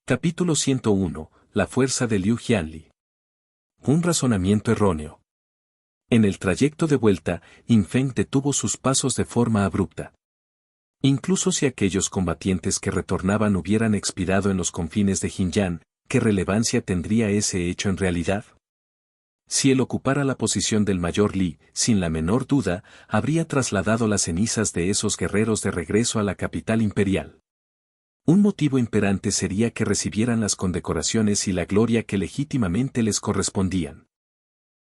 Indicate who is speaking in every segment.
Speaker 1: Capítulo 101. La fuerza de Liu Jianli. Un razonamiento erróneo. En el trayecto de vuelta, Yin Feng detuvo sus pasos de forma abrupta. Incluso si aquellos combatientes que retornaban hubieran expirado en los confines de Jinyan, ¿qué relevancia tendría ese hecho en realidad? Si él ocupara la posición del mayor Li, sin la menor duda, habría trasladado las cenizas de esos guerreros de regreso a la capital imperial. Un motivo imperante sería que recibieran las condecoraciones y la gloria que legítimamente les correspondían.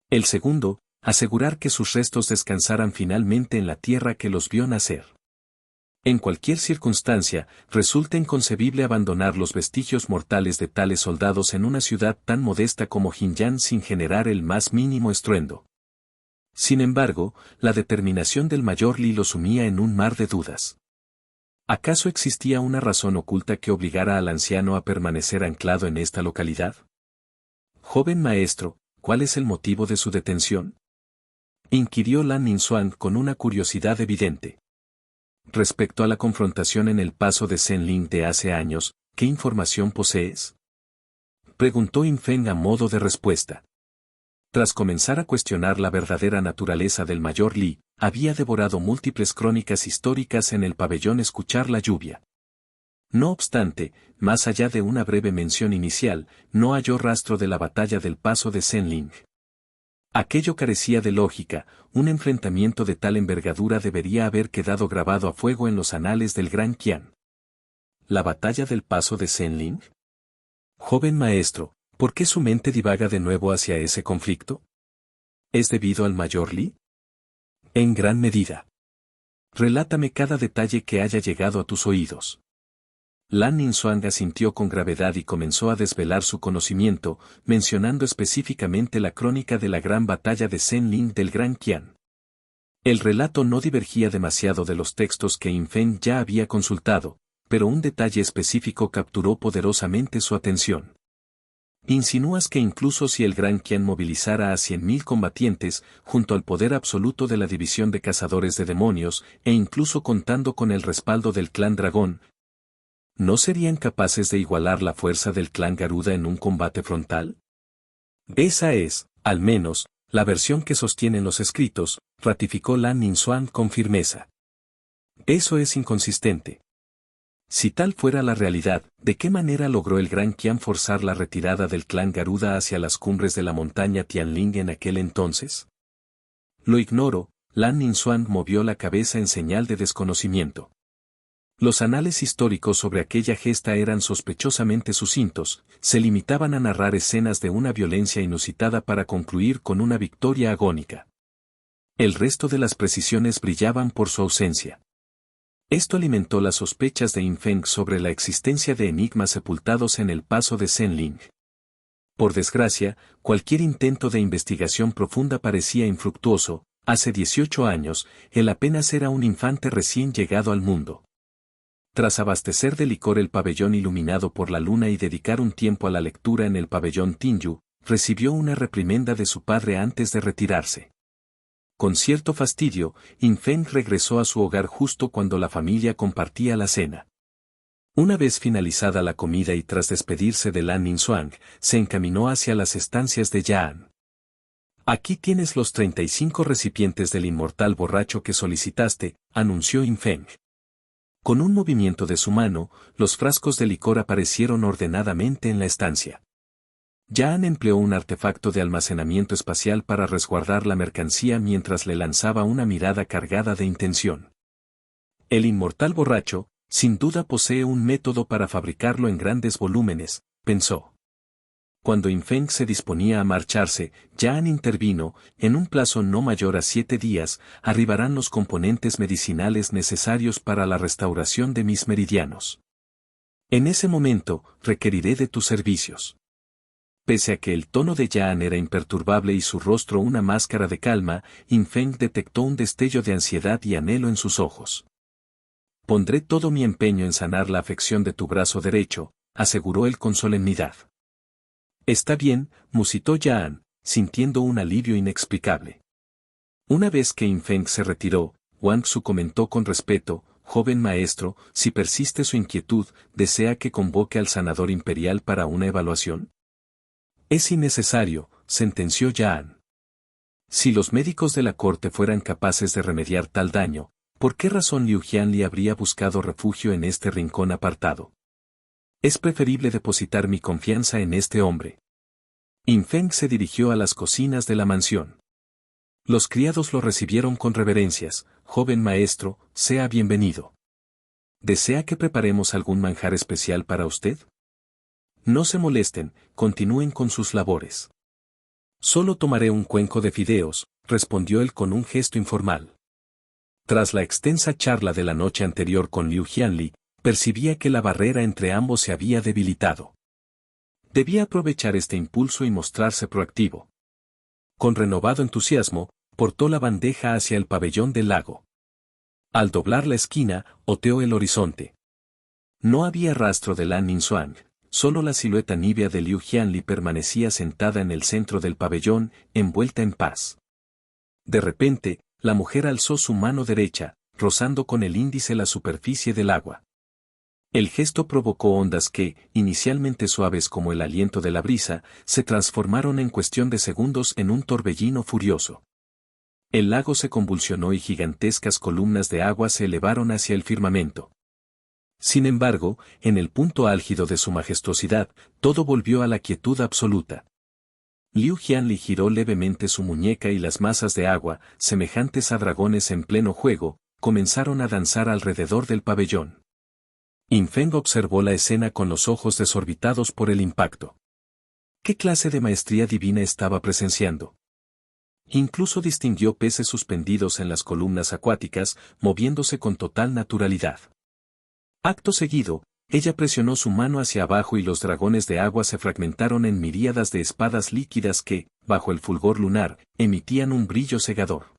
Speaker 1: El segundo, asegurar que sus restos descansaran finalmente en la tierra que los vio nacer. En cualquier circunstancia, resulta inconcebible abandonar los vestigios mortales de tales soldados en una ciudad tan modesta como Jinyan sin generar el más mínimo estruendo. Sin embargo, la determinación del mayor Li lo sumía en un mar de dudas. ¿Acaso existía una razón oculta que obligara al anciano a permanecer anclado en esta localidad? Joven maestro, ¿cuál es el motivo de su detención? Inquirió Lan Ningxuan con una curiosidad evidente. Respecto a la confrontación en el paso de Zenling de hace años, ¿qué información posees? Preguntó Yin Feng a modo de respuesta. Tras comenzar a cuestionar la verdadera naturaleza del mayor Li, había devorado múltiples crónicas históricas en el pabellón Escuchar la lluvia. No obstante, más allá de una breve mención inicial, no halló rastro de la batalla del paso de Zenling. Aquello carecía de lógica, un enfrentamiento de tal envergadura debería haber quedado grabado a fuego en los anales del Gran Qian. ¿La batalla del paso de Zenling? Joven maestro, ¿por qué su mente divaga de nuevo hacia ese conflicto? ¿Es debido al mayor Li? En gran medida. Relátame cada detalle que haya llegado a tus oídos. Lan Ningxuan asintió con gravedad y comenzó a desvelar su conocimiento, mencionando específicamente la crónica de la gran batalla de Zenling del Gran Qian. El relato no divergía demasiado de los textos que Yin Feng ya había consultado, pero un detalle específico capturó poderosamente su atención. ¿Insinúas que incluso si el Gran Qian movilizara a 100.000 combatientes, junto al poder absoluto de la división de cazadores de demonios, e incluso contando con el respaldo del clan Dragón, no serían capaces de igualar la fuerza del clan Garuda en un combate frontal? Esa es, al menos, la versión que sostienen los escritos, ratificó Lan Ningxuan con firmeza. Eso es inconsistente. Si tal fuera la realidad, ¿de qué manera logró el Gran Qian forzar la retirada del clan Garuda hacia las cumbres de la montaña Tianling en aquel entonces? Lo ignoro, Lan Ningxuan movió la cabeza en señal de desconocimiento. Los anales históricos sobre aquella gesta eran sospechosamente sucintos, se limitaban a narrar escenas de una violencia inusitada para concluir con una victoria agónica. El resto de las precisiones brillaban por su ausencia. Esto alimentó las sospechas de Yin Feng sobre la existencia de enigmas sepultados en el paso de Zenling. Por desgracia, cualquier intento de investigación profunda parecía infructuoso. Hace 18 años, él apenas era un infante recién llegado al mundo. Tras abastecer de licor el pabellón iluminado por la luna y dedicar un tiempo a la lectura en el pabellón Tinyu, recibió una reprimenda de su padre antes de retirarse. Con cierto fastidio, Yin Feng regresó a su hogar justo cuando la familia compartía la cena. Una vez finalizada la comida y tras despedirse de Lan Ningxuan, se encaminó hacia las estancias de Yan. Aquí tienes los 35 recipientes del inmortal borracho que solicitaste, anunció Yin Feng. Con un movimiento de su mano, los frascos de licor aparecieron ordenadamente en la estancia. Yan empleó un artefacto de almacenamiento espacial para resguardar la mercancía mientras le lanzaba una mirada cargada de intención. El inmortal borracho, sin duda posee un método para fabricarlo en grandes volúmenes, pensó. Cuando Yin Feng se disponía a marcharse, Yan intervino, en un plazo no mayor a 7 días, arribarán los componentes medicinales necesarios para la restauración de mis meridianos. En ese momento, requeriré de tus servicios. Pese a que el tono de Yan era imperturbable y su rostro una máscara de calma, Yin Feng detectó un destello de ansiedad y anhelo en sus ojos. Pondré todo mi empeño en sanar la afección de tu brazo derecho, aseguró él con solemnidad. Está bien, musitó Yan, sintiendo un alivio inexplicable. Una vez que Yin Feng se retiró, Wang Su comentó con respeto, joven maestro, si persiste su inquietud, ¿desea que convoque al sanador imperial para una evaluación? Es innecesario, sentenció Jaan. Si los médicos de la corte fueran capaces de remediar tal daño, ¿por qué razón Liu Jianli habría buscado refugio en este rincón apartado? Es preferible depositar mi confianza en este hombre. Infeng se dirigió a las cocinas de la mansión. Los criados lo recibieron con reverencias. Joven maestro, sea bienvenido. ¿Desea que preparemos algún manjar especial para usted? No se molesten, continúen con sus labores. Solo tomaré un cuenco de fideos, respondió él con un gesto informal. Tras la extensa charla de la noche anterior con Liu Jianli, percibía que la barrera entre ambos se había debilitado. Debía aprovechar este impulso y mostrarse proactivo. Con renovado entusiasmo, portó la bandeja hacia el pabellón del lago. Al doblar la esquina, oteó el horizonte. No había rastro de Lan Ningxuang, solo la silueta nívea de Liu Jianli permanecía sentada en el centro del pabellón, envuelta en paz. De repente, la mujer alzó su mano derecha, rozando con el índice la superficie del agua. El gesto provocó ondas que, inicialmente suaves como el aliento de la brisa, se transformaron en cuestión de segundos en un torbellino furioso. El lago se convulsionó y gigantescas columnas de agua se elevaron hacia el firmamento. Sin embargo, en el punto álgido de su majestuosidad, todo volvió a la quietud absoluta. Liu Jianli giró levemente su muñeca y las masas de agua, semejantes a dragones en pleno juego, comenzaron a danzar alrededor del pabellón. Infeng observó la escena con los ojos desorbitados por el impacto. ¿Qué clase de maestría divina estaba presenciando? Incluso distinguió peces suspendidos en las columnas acuáticas, moviéndose con total naturalidad. Acto seguido, ella presionó su mano hacia abajo y los dragones de agua se fragmentaron en miríadas de espadas líquidas que, bajo el fulgor lunar, emitían un brillo cegador.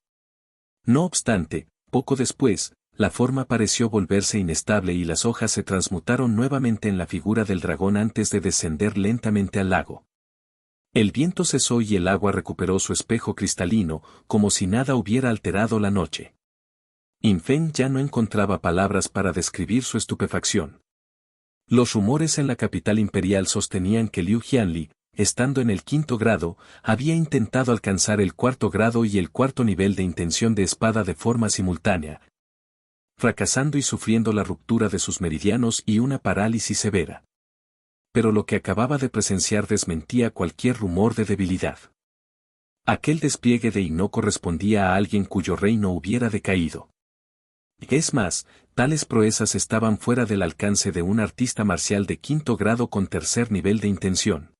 Speaker 1: No obstante, poco después, la forma pareció volverse inestable y las hojas se transmutaron nuevamente en la figura del dragón antes de descender lentamente al lago. El viento cesó y el agua recuperó su espejo cristalino, como si nada hubiera alterado la noche. Infeng ya no encontraba palabras para describir su estupefacción. Los rumores en la capital imperial sostenían que Liu Jianli, estando en el 5º grado, había intentado alcanzar el 4º grado y el 4º nivel de intención de espada de forma simultánea, fracasando y sufriendo la ruptura de sus meridianos y una parálisis severa. Pero lo que acababa de presenciar desmentía cualquier rumor de debilidad. Aquel despliegue de no correspondía a alguien cuyo reino hubiera decaído. Es más, tales proezas estaban fuera del alcance de un artista marcial de 5º grado con 3er nivel de intención.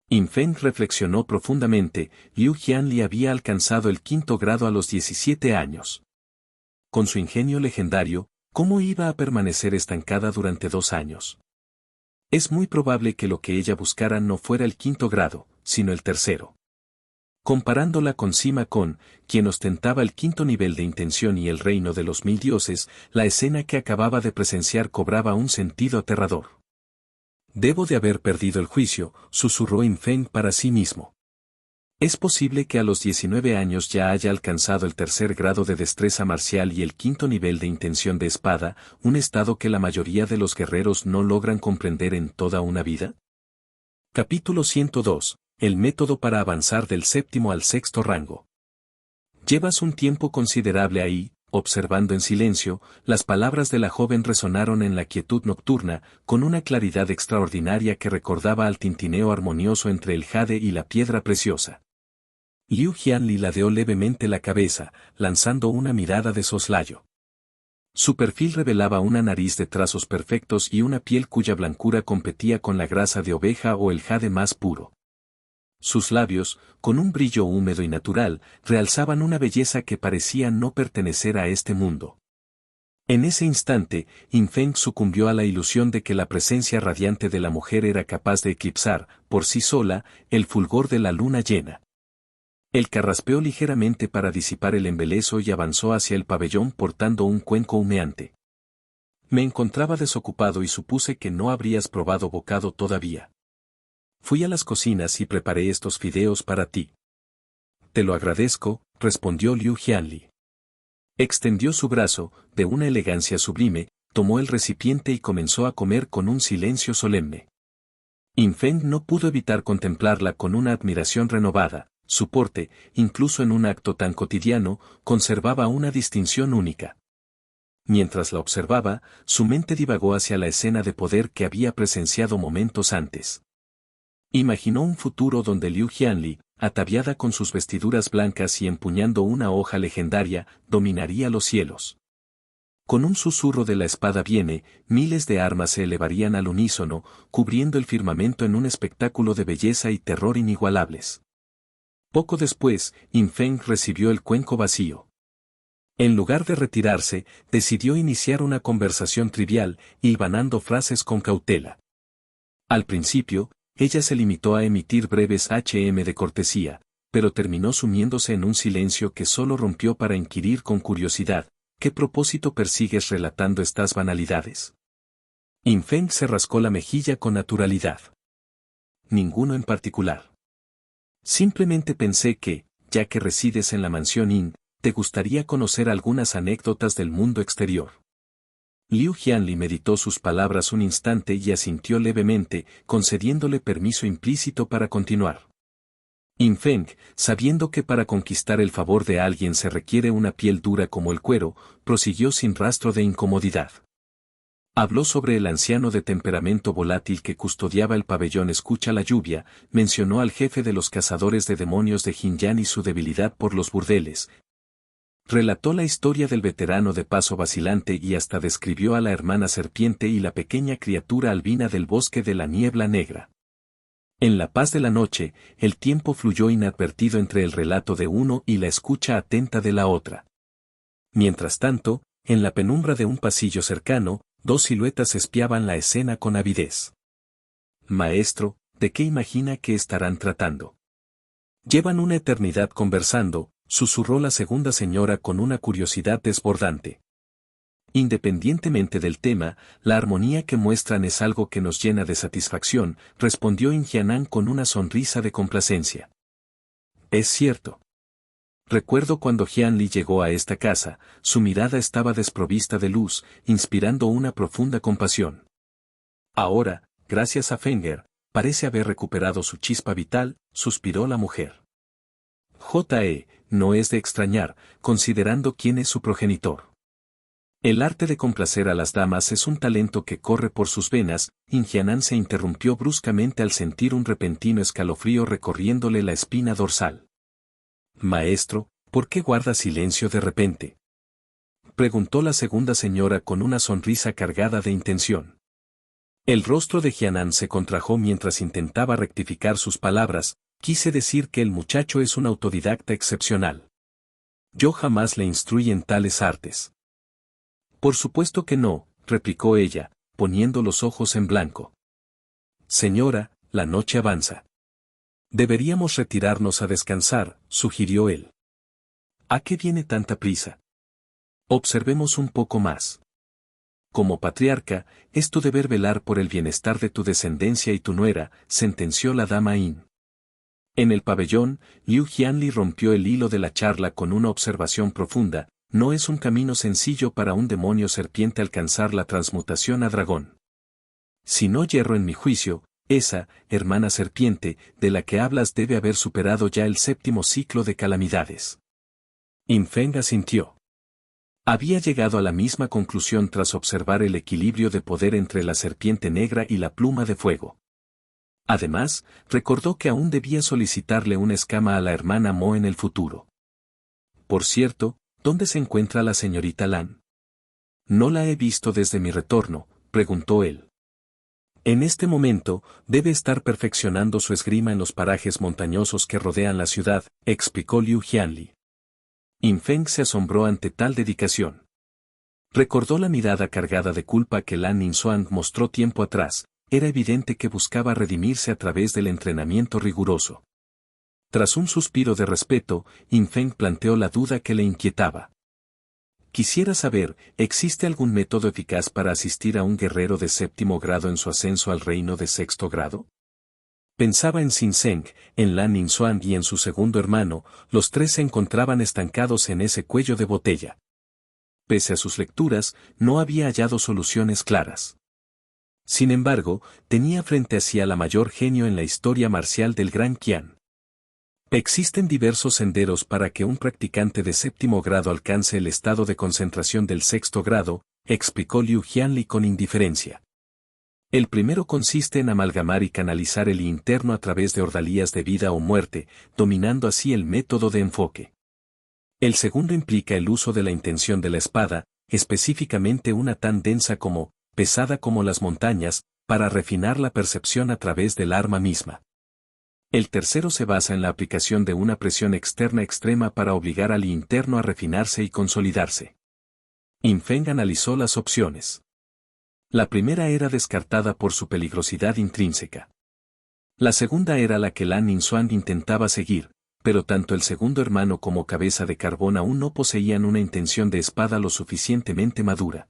Speaker 1: Infeng reflexionó profundamente. Liu Jianli había alcanzado el 5º grado a los 17 años. Con su ingenio legendario, ¿cómo iba a permanecer estancada durante 2 años? Es muy probable que lo que ella buscara no fuera el 5º grado, sino el 3º. Comparándola con Sima Kon, quien ostentaba el 5º nivel de intención y el reino de los 1000 dioses, la escena que acababa de presenciar cobraba un sentido aterrador. Debo de haber perdido el juicio, susurró Infeng para sí mismo. Es posible que a los 19 años ya haya alcanzado el 3er grado de destreza marcial y el 5º nivel de intención de espada, un estado que la mayoría de los guerreros no logran comprender en toda una vida. Capítulo 102. El método para avanzar del 7º al 6º rango. Llevas un tiempo considerable ahí, observando en silencio, las palabras de la joven resonaron en la quietud nocturna, con una claridad extraordinaria que recordaba al tintineo armonioso entre el jade y la piedra preciosa. Liu Jianli ladeó levemente la cabeza, lanzando una mirada de soslayo. Su perfil revelaba una nariz de trazos perfectos y una piel cuya blancura competía con la grasa de oveja o el jade más puro. Sus labios, con un brillo húmedo y natural, realzaban una belleza que parecía no pertenecer a este mundo. En ese instante, Infeng sucumbió a la ilusión de que la presencia radiante de la mujer era capaz de eclipsar, por sí sola, el fulgor de la luna llena. Él carraspeó ligeramente para disipar el embeleso y avanzó hacia el pabellón portando un cuenco humeante. Me encontraba desocupado y supuse que no habrías probado bocado todavía. Fui a las cocinas y preparé estos fideos para ti. Te lo agradezco, respondió Liu Jianli. Extendió su brazo, de una elegancia sublime, tomó el recipiente y comenzó a comer con un silencio solemne. Infeng no pudo evitar contemplarla con una admiración renovada. Su porte, incluso en un acto tan cotidiano, conservaba una distinción única. Mientras la observaba, su mente divagó hacia la escena de poder que había presenciado momentos antes. Imaginó un futuro donde Liu Jianli, ataviada con sus vestiduras blancas y empuñando una hoja legendaria, dominaría los cielos. Con un susurro de la espada viene, miles de armas se elevarían al unísono, cubriendo el firmamento en un espectáculo de belleza y terror inigualables. Poco después, Infeng recibió el cuenco vacío. En lugar de retirarse, decidió iniciar una conversación trivial, hilvanando frases con cautela. Al principio, ella se limitó a emitir breves de cortesía, pero terminó sumiéndose en un silencio que solo rompió para inquirir con curiosidad: ¿qué propósito persigues relatando estas banalidades? Infeng se rascó la mejilla con naturalidad. Ninguno en particular. Simplemente pensé que, ya que resides en la mansión Yin, te gustaría conocer algunas anécdotas del mundo exterior. Liu Jianli meditó sus palabras un instante y asintió levemente, concediéndole permiso implícito para continuar. Infeng, sabiendo que para conquistar el favor de alguien se requiere una piel dura como el cuero, prosiguió sin rastro de incomodidad. Habló sobre el anciano de temperamento volátil que custodiaba el pabellón Escucha la Lluvia, mencionó al jefe de los cazadores de demonios de Jinyan y su debilidad por los burdeles. Relató la historia del veterano de paso vacilante y hasta describió a la hermana serpiente y la pequeña criatura albina del bosque de la niebla negra. En la paz de la noche, el tiempo fluyó inadvertido entre el relato de uno y la escucha atenta de la otra. Mientras tanto, en la penumbra de un pasillo cercano, dos siluetas espiaban la escena con avidez. Maestro, ¿de qué imagina que estarán tratando? Llevan una eternidad conversando, susurró la segunda señora con una curiosidad desbordante. Independientemente del tema, la armonía que muestran es algo que nos llena de satisfacción, respondió Jianan con una sonrisa de complacencia. Es cierto. Recuerdo cuando Jianli llegó a esta casa, su mirada estaba desprovista de luz, inspirando una profunda compasión. Ahora, gracias a Fenger, parece haber recuperado su chispa vital, suspiró la mujer. No es de extrañar, considerando quién es su progenitor. El arte de complacer a las damas es un talento que corre por sus venas. Jianan se interrumpió bruscamente al sentir un repentino escalofrío recorriéndole la espina dorsal. Maestro, ¿por qué guarda silencio de repente? Preguntó la segunda señora con una sonrisa cargada de intención. El rostro de Jianan se contrajo mientras intentaba rectificar sus palabras. Quise decir que el muchacho es un autodidacta excepcional. Yo jamás le instruí en tales artes. Por supuesto que no, replicó ella, poniendo los ojos en blanco. Señora, la noche avanza. Deberíamos retirarnos a descansar, sugirió él. ¿A qué viene tanta prisa? Observemos un poco más. Como patriarca, es tu deber velar por el bienestar de tu descendencia y tu nuera, sentenció la dama Yin. En el pabellón, Liu Jianli rompió el hilo de la charla con una observación profunda: no es un camino sencillo para un demonio serpiente alcanzar la transmutación a dragón. Si no yerro en mi juicio, esa, hermana serpiente, de la que hablas debe haber superado ya el 7º ciclo de calamidades. Infeng asintió. Había llegado a la misma conclusión tras observar el equilibrio de poder entre la serpiente negra y la pluma de fuego. Además, recordó que aún debía solicitarle una escama a la hermana Mo en el futuro. Por cierto, ¿dónde se encuentra la señorita Lan? No la he visto desde mi retorno, preguntó él. En este momento, debe estar perfeccionando su esgrima en los parajes montañosos que rodean la ciudad, explicó Liu Jianli. Infeng se asombró ante tal dedicación. Recordó la mirada cargada de culpa que Lan Ningxuan mostró tiempo atrás. Era evidente que buscaba redimirse a través del entrenamiento riguroso. Tras un suspiro de respeto, Infeng planteó la duda que le inquietaba. Quisiera saber, ¿existe algún método eficaz para asistir a un guerrero de 7º grado en su ascenso al reino de 6º grado? Pensaba en Xin Zheng, en Lan Ningxuan y en su segundo hermano. Los tres se encontraban estancados en ese cuello de botella. Pese a sus lecturas, no había hallado soluciones claras. Sin embargo, tenía frente a sí a la mayor genio en la historia marcial del Gran Qian. Existen diversos senderos para que un practicante de 7º grado alcance el estado de concentración del 6º grado, explicó Liu Jianli con indiferencia. El primero consiste en amalgamar y canalizar el interno a través de ordalías de vida o muerte, dominando así el método de enfoque. El segundo implica el uso de la intención de la espada, específicamente una tan densa como, pesada como las montañas, para refinar la percepción a través del arma misma. El tercero se basa en la aplicación de una presión externa extrema para obligar al interno a refinarse y consolidarse. Infeng analizó las opciones. La primera era descartada por su peligrosidad intrínseca. La segunda era la que Lan Ningxuan intentaba seguir, pero tanto el segundo hermano como Cabeza de Carbón aún no poseían una intención de espada lo suficientemente madura.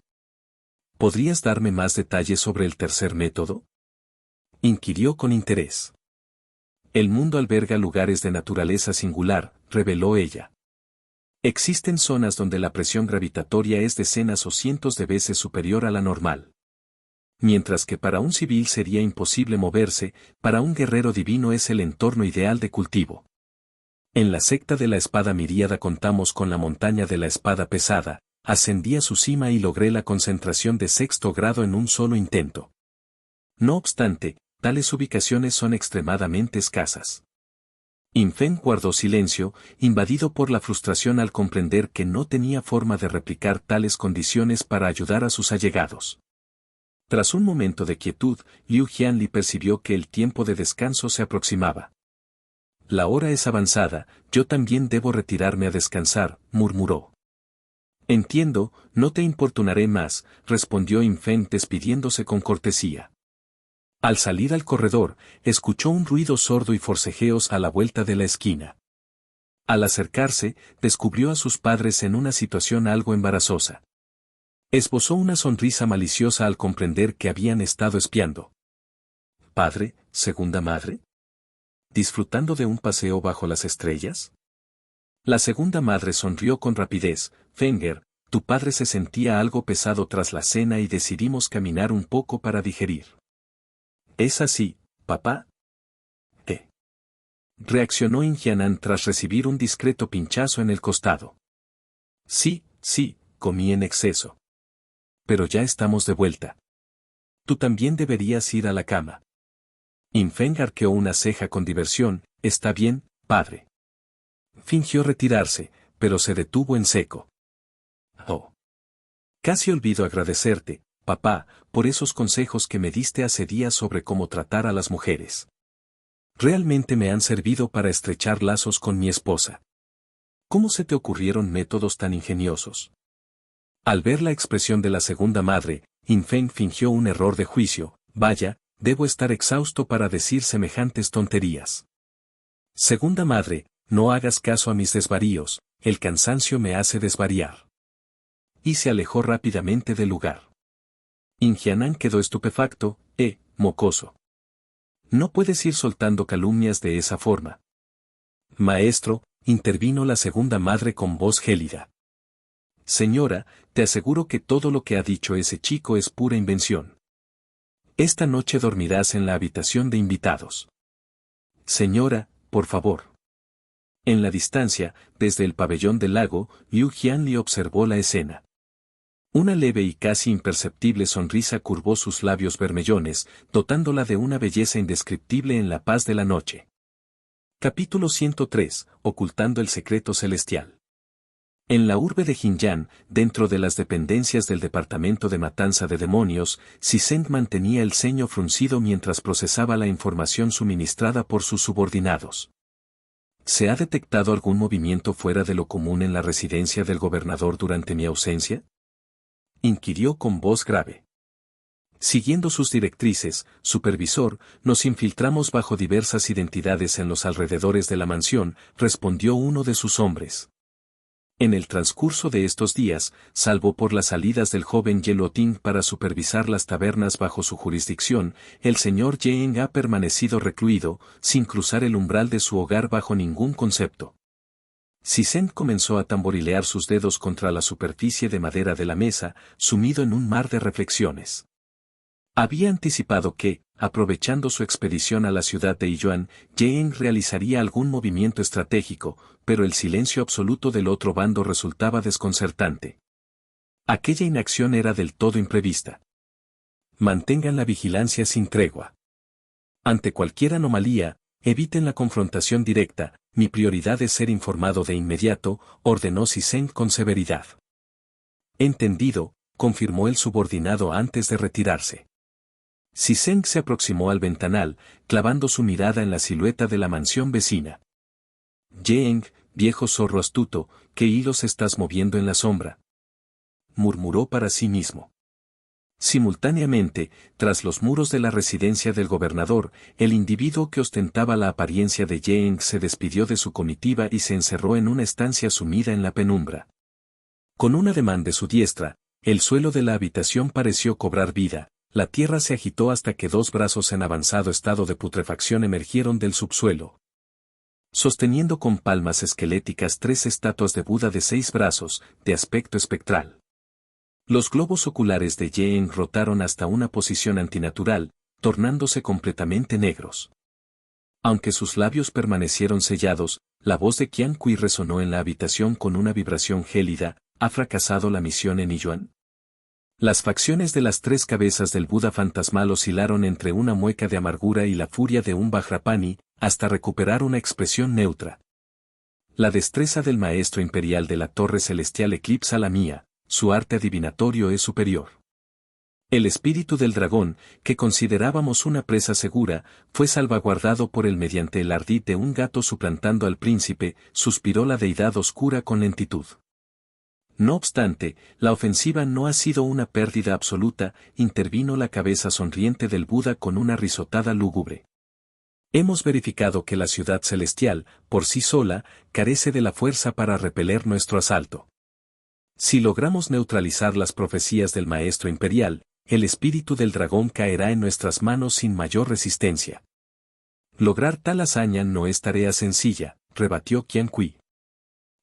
Speaker 1: ¿Podrías darme más detalles sobre el tercer método?, inquirió con interés. El mundo alberga lugares de naturaleza singular, reveló ella. Existen zonas donde la presión gravitatoria es decenas o cientos de veces superior a la normal. Mientras que para un civil sería imposible moverse, para un guerrero divino es el entorno ideal de cultivo. En la secta de la espada miríada contamos con la montaña de la espada pesada, ascendí a su cima y logré la concentración de 6º grado en un solo intento. No obstante, tales ubicaciones son extremadamente escasas. Infeng guardó silencio, invadido por la frustración al comprender que no tenía forma de replicar tales condiciones para ayudar a sus allegados. Tras un momento de quietud, Liu Jianli percibió que el tiempo de descanso se aproximaba. La hora es avanzada, yo también debo retirarme a descansar, murmuró. Entiendo, no te importunaré más, respondió Infeng despidiéndose con cortesía. Al salir al corredor, escuchó un ruido sordo y forcejeos a la vuelta de la esquina. Al acercarse, descubrió a sus padres en una situación algo embarazosa. Esbozó una sonrisa maliciosa al comprender que habían estado espiando. ¿Padre, segunda madre? ¿Disfrutando de un paseo bajo las estrellas? La segunda madre sonrió con rapidez. Fenger, tu padre se sentía algo pesado tras la cena y decidimos caminar un poco para digerir. ¿Es así, papá? ¿Qué? Reaccionó Ingianan tras recibir un discreto pinchazo en el costado. Sí, comí en exceso. Pero ya estamos de vuelta. Tú también deberías ir a la cama. Infeng arqueó una ceja con diversión. Está bien, padre. Fingió retirarse, pero se detuvo en seco. Oh. Casi olvido agradecerte, papá, por esos consejos que me diste hace días sobre cómo tratar a las mujeres. Realmente me han servido para estrechar lazos con mi esposa. ¿Cómo se te ocurrieron métodos tan ingeniosos? Al ver la expresión de la segunda madre, Infeng fingió un error de juicio. Vaya, debo estar exhausto para decir semejantes tonterías. Segunda madre, no hagas caso a mis desvaríos, el cansancio me hace desvariar. Y se alejó rápidamente del lugar. Ingianan quedó estupefacto. Mocoso. No puedes ir soltando calumnias de esa forma. Maestro, intervino la segunda madre con voz gélida. Señora, te aseguro que todo lo que ha dicho ese chico es pura invención. Esta noche dormirás en la habitación de invitados. Señora, por favor. En la distancia, desde el pabellón del lago, Liu Jianli observó la escena. Una leve y casi imperceptible sonrisa curvó sus labios vermellones, dotándola de una belleza indescriptible en la paz de la noche. Capítulo 103. Ocultando el secreto celestial. En la urbe de Jinyan, dentro de las dependencias del Departamento de Matanza de Demonios, Siseng mantenía el ceño fruncido mientras procesaba la información suministrada por sus subordinados. ¿Se ha detectado algún movimiento fuera de lo común en la residencia del gobernador durante mi ausencia?, inquirió con voz grave. Siguiendo sus directrices, supervisor, nos infiltramos bajo diversas identidades en los alrededores de la mansión, respondió uno de sus hombres. En el transcurso de estos días, salvo por las salidas del joven Yeloting para supervisar las tabernas bajo su jurisdicción, el señor Yeng ha permanecido recluido, sin cruzar el umbral de su hogar bajo ningún concepto. Sisen comenzó a tamborilear sus dedos contra la superficie de madera de la mesa, sumido en un mar de reflexiones. Había anticipado que, aprovechando su expedición a la ciudad de Yiyuan, Yang realizaría algún movimiento estratégico, pero el silencio absoluto del otro bando resultaba desconcertante. Aquella inacción era del todo imprevista. Mantengan la vigilancia sin tregua. Ante cualquier anomalía, eviten la confrontación directa, mi prioridad es ser informado de inmediato, ordenó Sisen con severidad. Entendido, confirmó el subordinado antes de retirarse. Sisen se aproximó al ventanal, clavando su mirada en la silueta de la mansión vecina. Yang, viejo zorro astuto, ¿qué hilos estás moviendo en la sombra?, murmuró para sí mismo. Simultáneamente, tras los muros de la residencia del gobernador, el individuo que ostentaba la apariencia de Yang se despidió de su comitiva y se encerró en una estancia sumida en la penumbra. Con un ademán de su diestra, el suelo de la habitación pareció cobrar vida, la tierra se agitó hasta que dos brazos en avanzado estado de putrefacción emergieron del subsuelo. Sosteniendo con palmas esqueléticas 3 estatuas de Buda de 6 brazos, de aspecto espectral. Los globos oculares de Yang rotaron hasta una posición antinatural, tornándose completamente negros. Aunque sus labios permanecieron sellados, la voz de Qian Kui resonó en la habitación con una vibración gélida. ¿Ha fracasado la misión en Yiyuan? Las facciones de las 3 cabezas del Buda fantasmal oscilaron entre una mueca de amargura y la furia de un Vajrapani, hasta recuperar una expresión neutra. La destreza del maestro imperial de la torre celestial eclipsa la mía, su arte adivinatorio es superior. El espíritu del dragón, que considerábamos una presa segura, fue salvaguardado por él mediante el ardid de un gato suplantando al príncipe, suspiró la deidad oscura con lentitud. No obstante, la ofensiva no ha sido una pérdida absoluta, intervino la cabeza sonriente del Buda con una risotada lúgubre. Hemos verificado que la ciudad celestial, por sí sola, carece de la fuerza para repeler nuestro asalto. Si logramos neutralizar las profecías del Maestro Imperial, el espíritu del dragón caerá en nuestras manos sin mayor resistencia. Lograr tal hazaña no es tarea sencilla, rebatió Qian Kui.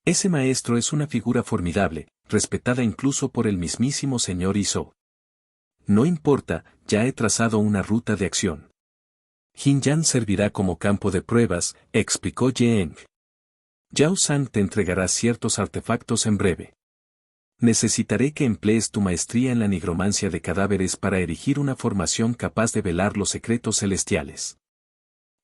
Speaker 1: Ese maestro es una figura formidable, respetada incluso por el mismísimo señor Iso. No importa, ya he trazado una ruta de acción. Jinyan servirá como campo de pruebas, explicó Yang. Yao San te entregará ciertos artefactos en breve. Necesitaré que emplees tu maestría en la nigromancia de cadáveres para erigir una formación capaz de velar los secretos celestiales.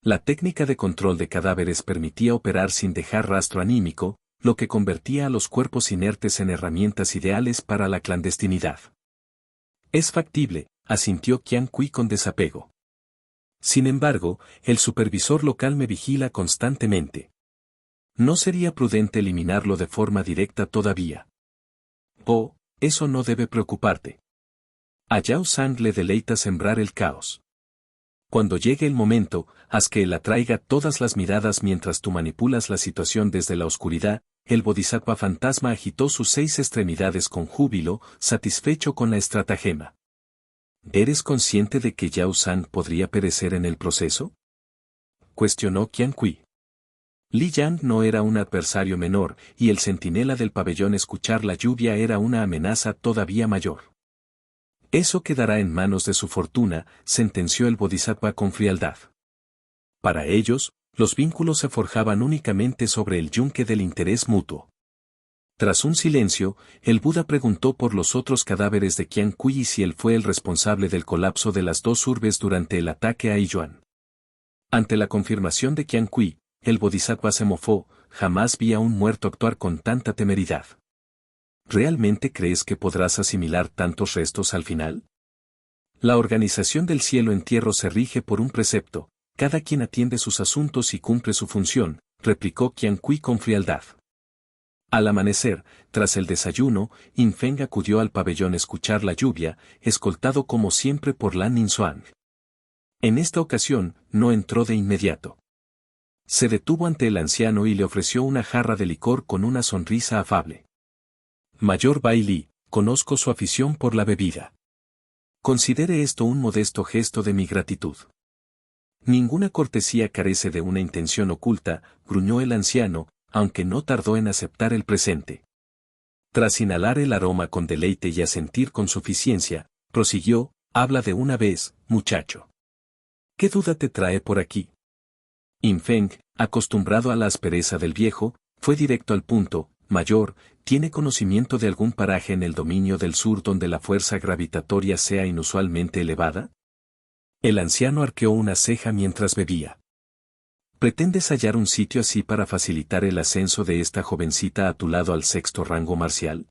Speaker 1: La técnica de control de cadáveres permitía operar sin dejar rastro anímico, lo que convertía a los cuerpos inertes en herramientas ideales para la clandestinidad. Es factible, asintió Qian Kui con desapego. Sin embargo, el supervisor local me vigila constantemente. No sería prudente eliminarlo de forma directa todavía. Oh, eso no debe preocuparte. A Yao San le deleita sembrar el caos. Cuando llegue el momento, haz que él atraiga todas las miradas mientras tú manipulas la situación desde la oscuridad. El Bodhisattva fantasma agitó sus 6 extremidades con júbilo, satisfecho con la estratagema. ¿Eres consciente de que Yao San podría perecer en el proceso?, cuestionó Qian Kui. Li Yan no era un adversario menor, y el centinela del pabellón escuchar la lluvia era una amenaza todavía mayor. Eso quedará en manos de su fortuna, sentenció el Bodhisattva con frialdad. Para ellos, los vínculos se forjaban únicamente sobre el yunque del interés mutuo. Tras un silencio, el Buda preguntó por los otros cadáveres de Qian Kui y si él fue el responsable del colapso de las 2 urbes durante el ataque a Yiyuan. Ante la confirmación de Qian Kui, el Bodhisattva se mofó, jamás vi a un muerto actuar con tanta temeridad. ¿Realmente crees que podrás asimilar tantos restos al final? La organización del cielo en tierra se rige por un precepto, cada quien atiende sus asuntos y cumple su función, replicó Qian Kui con frialdad. Al amanecer, tras el desayuno, Infeng acudió al pabellón a escuchar la lluvia, escoltado como siempre por Lan Ninzuang. En esta ocasión, no entró de inmediato. Se detuvo ante el anciano y le ofreció una jarra de licor con una sonrisa afable. Mayor Bai Li, conozco su afición por la bebida. Considere esto un modesto gesto de mi gratitud. Ninguna cortesía carece de una intención oculta, gruñó el anciano, aunque no tardó en aceptar el presente. Tras inhalar el aroma con deleite y asentir con suficiencia, prosiguió, habla de una vez, muchacho. ¿Qué duda te trae por aquí? Infeng, acostumbrado a la aspereza del viejo, fue directo al punto. Mayor, ¿tiene conocimiento de algún paraje en el dominio del sur donde la fuerza gravitatoria sea inusualmente elevada? El anciano arqueó una ceja mientras bebía. ¿Pretendes hallar un sitio así para facilitar el ascenso de esta jovencita a tu lado al sexto rango marcial?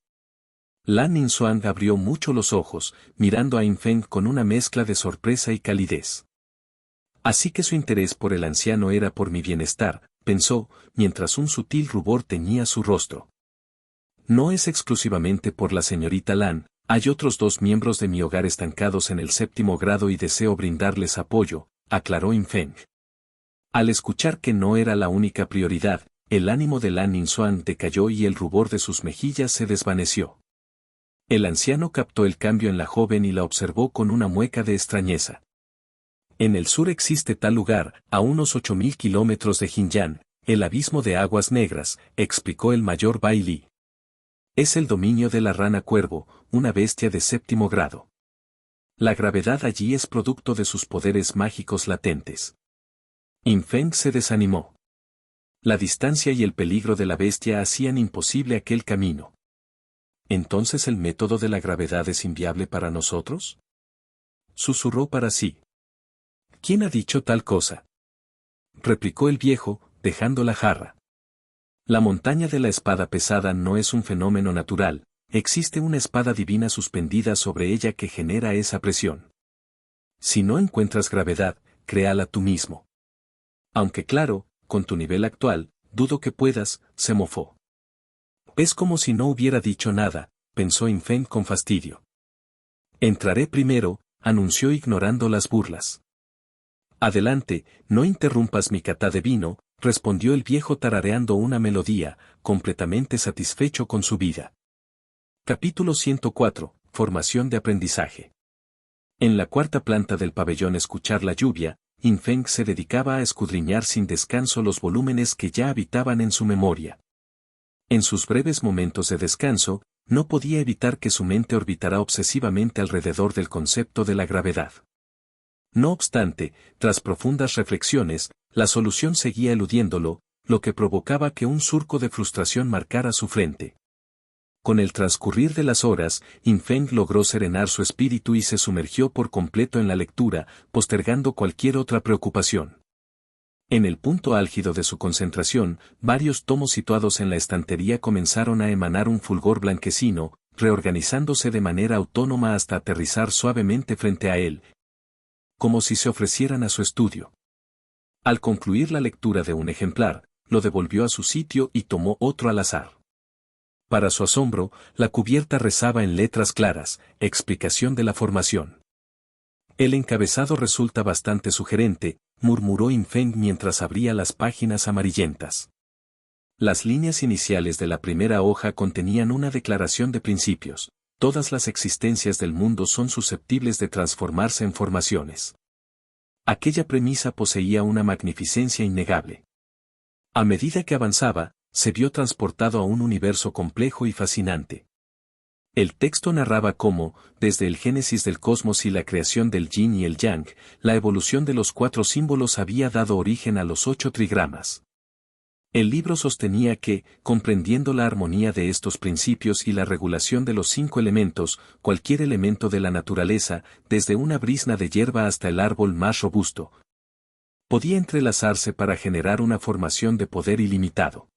Speaker 1: Lan Ninzuang abrió mucho los ojos, mirando a Infeng con una mezcla de sorpresa y calidez. Así que su interés por el anciano era por mi bienestar, pensó, mientras un sutil rubor teñía su rostro. No es exclusivamente por la señorita Lan, hay otros 2 miembros de mi hogar estancados en el 7º grado y deseo brindarles apoyo, aclaró Infeng. Al escuchar que no era la única prioridad, el ánimo de Lan Ninzuang decayó y el rubor de sus mejillas se desvaneció. El anciano captó el cambio en la joven y la observó con una mueca de extrañeza. En el sur existe tal lugar, a unos 8.000 kilómetros de Jinyan, el abismo de aguas negras, explicó el mayor Bai Li. Es el dominio de la rana cuervo, una bestia de 7º grado. La gravedad allí es producto de sus poderes mágicos latentes. Infeng se desanimó. La distancia y el peligro de la bestia hacían imposible aquel camino. ¿Entonces el método de la gravedad es inviable para nosotros? Susurró para sí. ¿Quién ha dicho tal cosa? Replicó el viejo, dejando la jarra. La montaña de la espada pesada no es un fenómeno natural, existe una espada divina suspendida sobre ella que genera esa presión. Si no encuentras gravedad, créala tú mismo. Aunque claro, con tu nivel actual, dudo que puedas, se mofó. Es como si no hubiera dicho nada, pensó Infeng con fastidio. Entraré primero, anunció ignorando las burlas. Adelante, no interrumpas mi cata de vino, respondió el viejo tarareando una melodía, completamente satisfecho con su vida. Capítulo 104, Formación de aprendizaje. En la 4ª planta del pabellón escuchar la lluvia, Infeng se dedicaba a escudriñar sin descanso los volúmenes que ya habitaban en su memoria. En sus breves momentos de descanso, no podía evitar que su mente orbitara obsesivamente alrededor del concepto de la gravedad. No obstante, tras profundas reflexiones, la solución seguía eludiéndolo, lo que provocaba que un surco de frustración marcara su frente. Con el transcurrir de las horas, Infeng logró serenar su espíritu y se sumergió por completo en la lectura, postergando cualquier otra preocupación. En el punto álgido de su concentración, varios tomos situados en la estantería comenzaron a emanar un fulgor blanquecino, reorganizándose de manera autónoma hasta aterrizar suavemente frente a él, como si se ofrecieran a su estudio. Al concluir la lectura de un ejemplar, lo devolvió a su sitio y tomó otro al azar. Para su asombro, la cubierta rezaba en letras claras, explicación de la formación. El encabezado resulta bastante sugerente, murmuró Infeng mientras abría las páginas amarillentas. Las líneas iniciales de la primera hoja contenían una declaración de principios. Todas las existencias del mundo son susceptibles de transformarse en formaciones. Aquella premisa poseía una magnificencia innegable. A medida que avanzaba, se vio transportado a un universo complejo y fascinante. El texto narraba cómo, desde el génesis del cosmos y la creación del yin y el yang, la evolución de los 4 símbolos había dado origen a los 8 trigramas. El libro sostenía que, comprendiendo la armonía de estos principios y la regulación de los 5 elementos, cualquier elemento de la naturaleza, desde una brizna de hierba hasta el árbol más robusto, podía entrelazarse para generar una formación de poder ilimitado.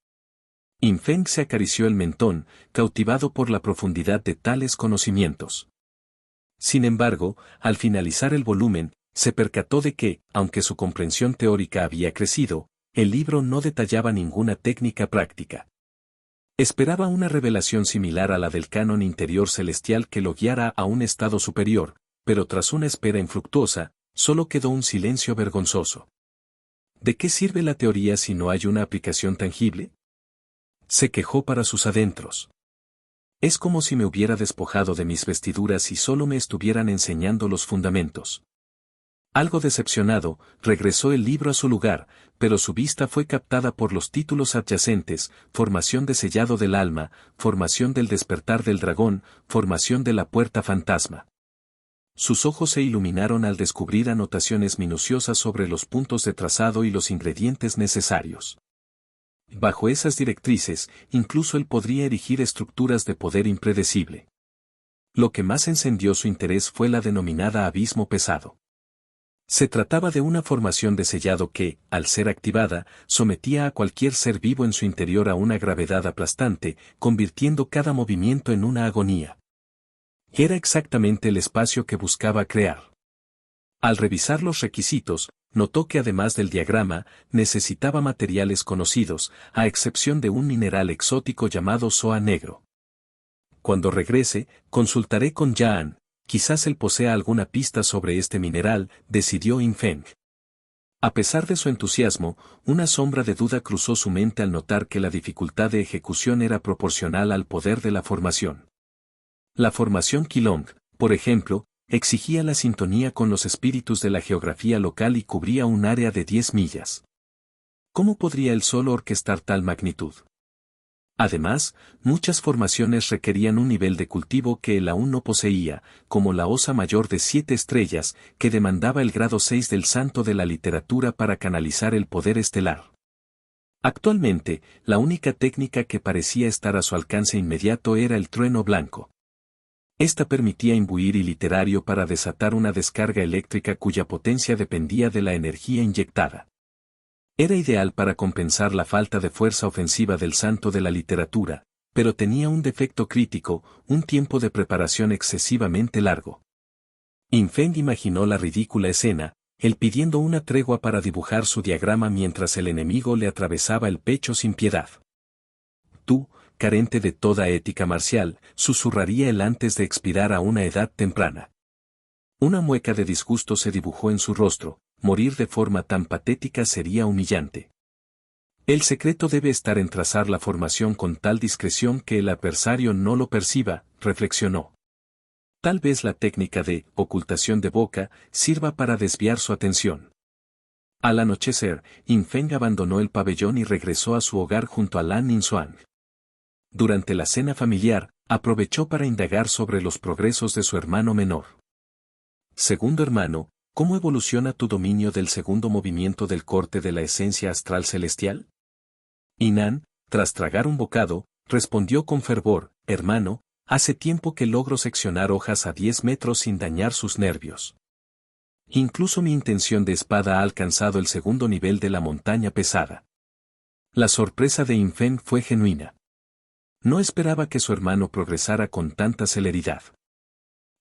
Speaker 1: Infeng se acarició el mentón, cautivado por la profundidad de tales conocimientos. Sin embargo, al finalizar el volumen, se percató de que, aunque su comprensión teórica había crecido, el libro no detallaba ninguna técnica práctica. Esperaba una revelación similar a la del canon interior celestial que lo guiara a un estado superior, pero tras una espera infructuosa, solo quedó un silencio vergonzoso. ¿De qué sirve la teoría si no hay una aplicación tangible? Se quejó para sus adentros. Es como si me hubiera despojado de mis vestiduras y solo me estuvieran enseñando los fundamentos. Algo decepcionado, regresó el libro a su lugar, pero su vista fue captada por los títulos adyacentes: Formación de sellado del alma, Formación del despertar del dragón, Formación de la puerta fantasma. Sus ojos se iluminaron al descubrir anotaciones minuciosas sobre los puntos de trazado y los ingredientes necesarios. Bajo esas directrices, incluso él podría erigir estructuras de poder impredecible. Lo que más encendió su interés fue la denominada abismo pesado. Se trataba de una formación de sellado que, al ser activada, sometía a cualquier ser vivo en su interior a una gravedad aplastante, convirtiendo cada movimiento en una agonía. Era exactamente el espacio que buscaba crear. Al revisar los requisitos, notó que además del diagrama, necesitaba materiales conocidos, a excepción de un mineral exótico llamado soa negro. Cuando regrese, consultaré con Jaan, quizás él posea alguna pista sobre este mineral, decidió In Feng. A pesar de su entusiasmo, una sombra de duda cruzó su mente al notar que la dificultad de ejecución era proporcional al poder de la formación. La formación Qilong, por ejemplo, exigía la sintonía con los espíritus de la geografía local y cubría un área de 10 millas. ¿Cómo podría él solo orquestar tal magnitud? Además, muchas formaciones requerían un nivel de cultivo que él aún no poseía, como la Osa Mayor de 7 estrellas, que demandaba el grado 6 del santo de la literatura para canalizar el poder estelar. Actualmente, la única técnica que parecía estar a su alcance inmediato era el trueno blanco. Esta permitía imbuir y literario para desatar una descarga eléctrica cuya potencia dependía de la energía inyectada. Era ideal para compensar la falta de fuerza ofensiva del santo de la literatura, pero tenía un defecto crítico: un tiempo de preparación excesivamente largo. In Feng imaginó la ridícula escena, él pidiendo una tregua para dibujar su diagrama mientras el enemigo le atravesaba el pecho sin piedad. Tú, carente de toda ética marcial, susurraría él antes de expirar a una edad temprana. Una mueca de disgusto se dibujó en su rostro: morir de forma tan patética sería humillante. El secreto debe estar en trazar la formación con tal discreción que el adversario no lo perciba, reflexionó. Tal vez la técnica de ocultación de boca sirva para desviar su atención. Al anochecer, In Feng abandonó el pabellón y regresó a su hogar junto a Lan Ninzuang. Durante la cena familiar, aprovechó para indagar sobre los progresos de su hermano menor. Segundo hermano, ¿cómo evoluciona tu dominio del segundo movimiento del corte de la esencia astral celestial? Inan, tras tragar un bocado, respondió con fervor: hermano, hace tiempo que logro seccionar hojas a 10 metros sin dañar sus nervios. Incluso mi intención de espada ha alcanzado el segundo nivel de la montaña pesada. La sorpresa de In Feng fue genuina. No esperaba que su hermano progresara con tanta celeridad.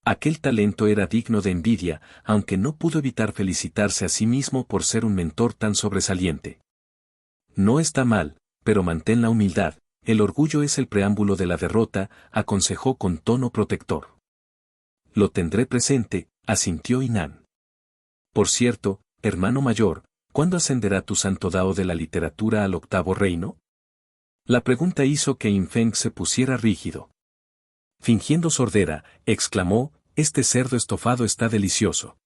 Speaker 1: Aquel talento era digno de envidia, aunque no pudo evitar felicitarse a sí mismo por ser un mentor tan sobresaliente. No está mal, pero mantén la humildad: el orgullo es el preámbulo de la derrota, aconsejó con tono protector. Lo tendré presente, asintió Inan. Por cierto, hermano mayor, ¿cuándo ascenderá tu santo Dao de la literatura al octavo reino? La pregunta hizo que In Feng se pusiera rígido. Fingiendo sordera, exclamó: este cerdo estofado está delicioso.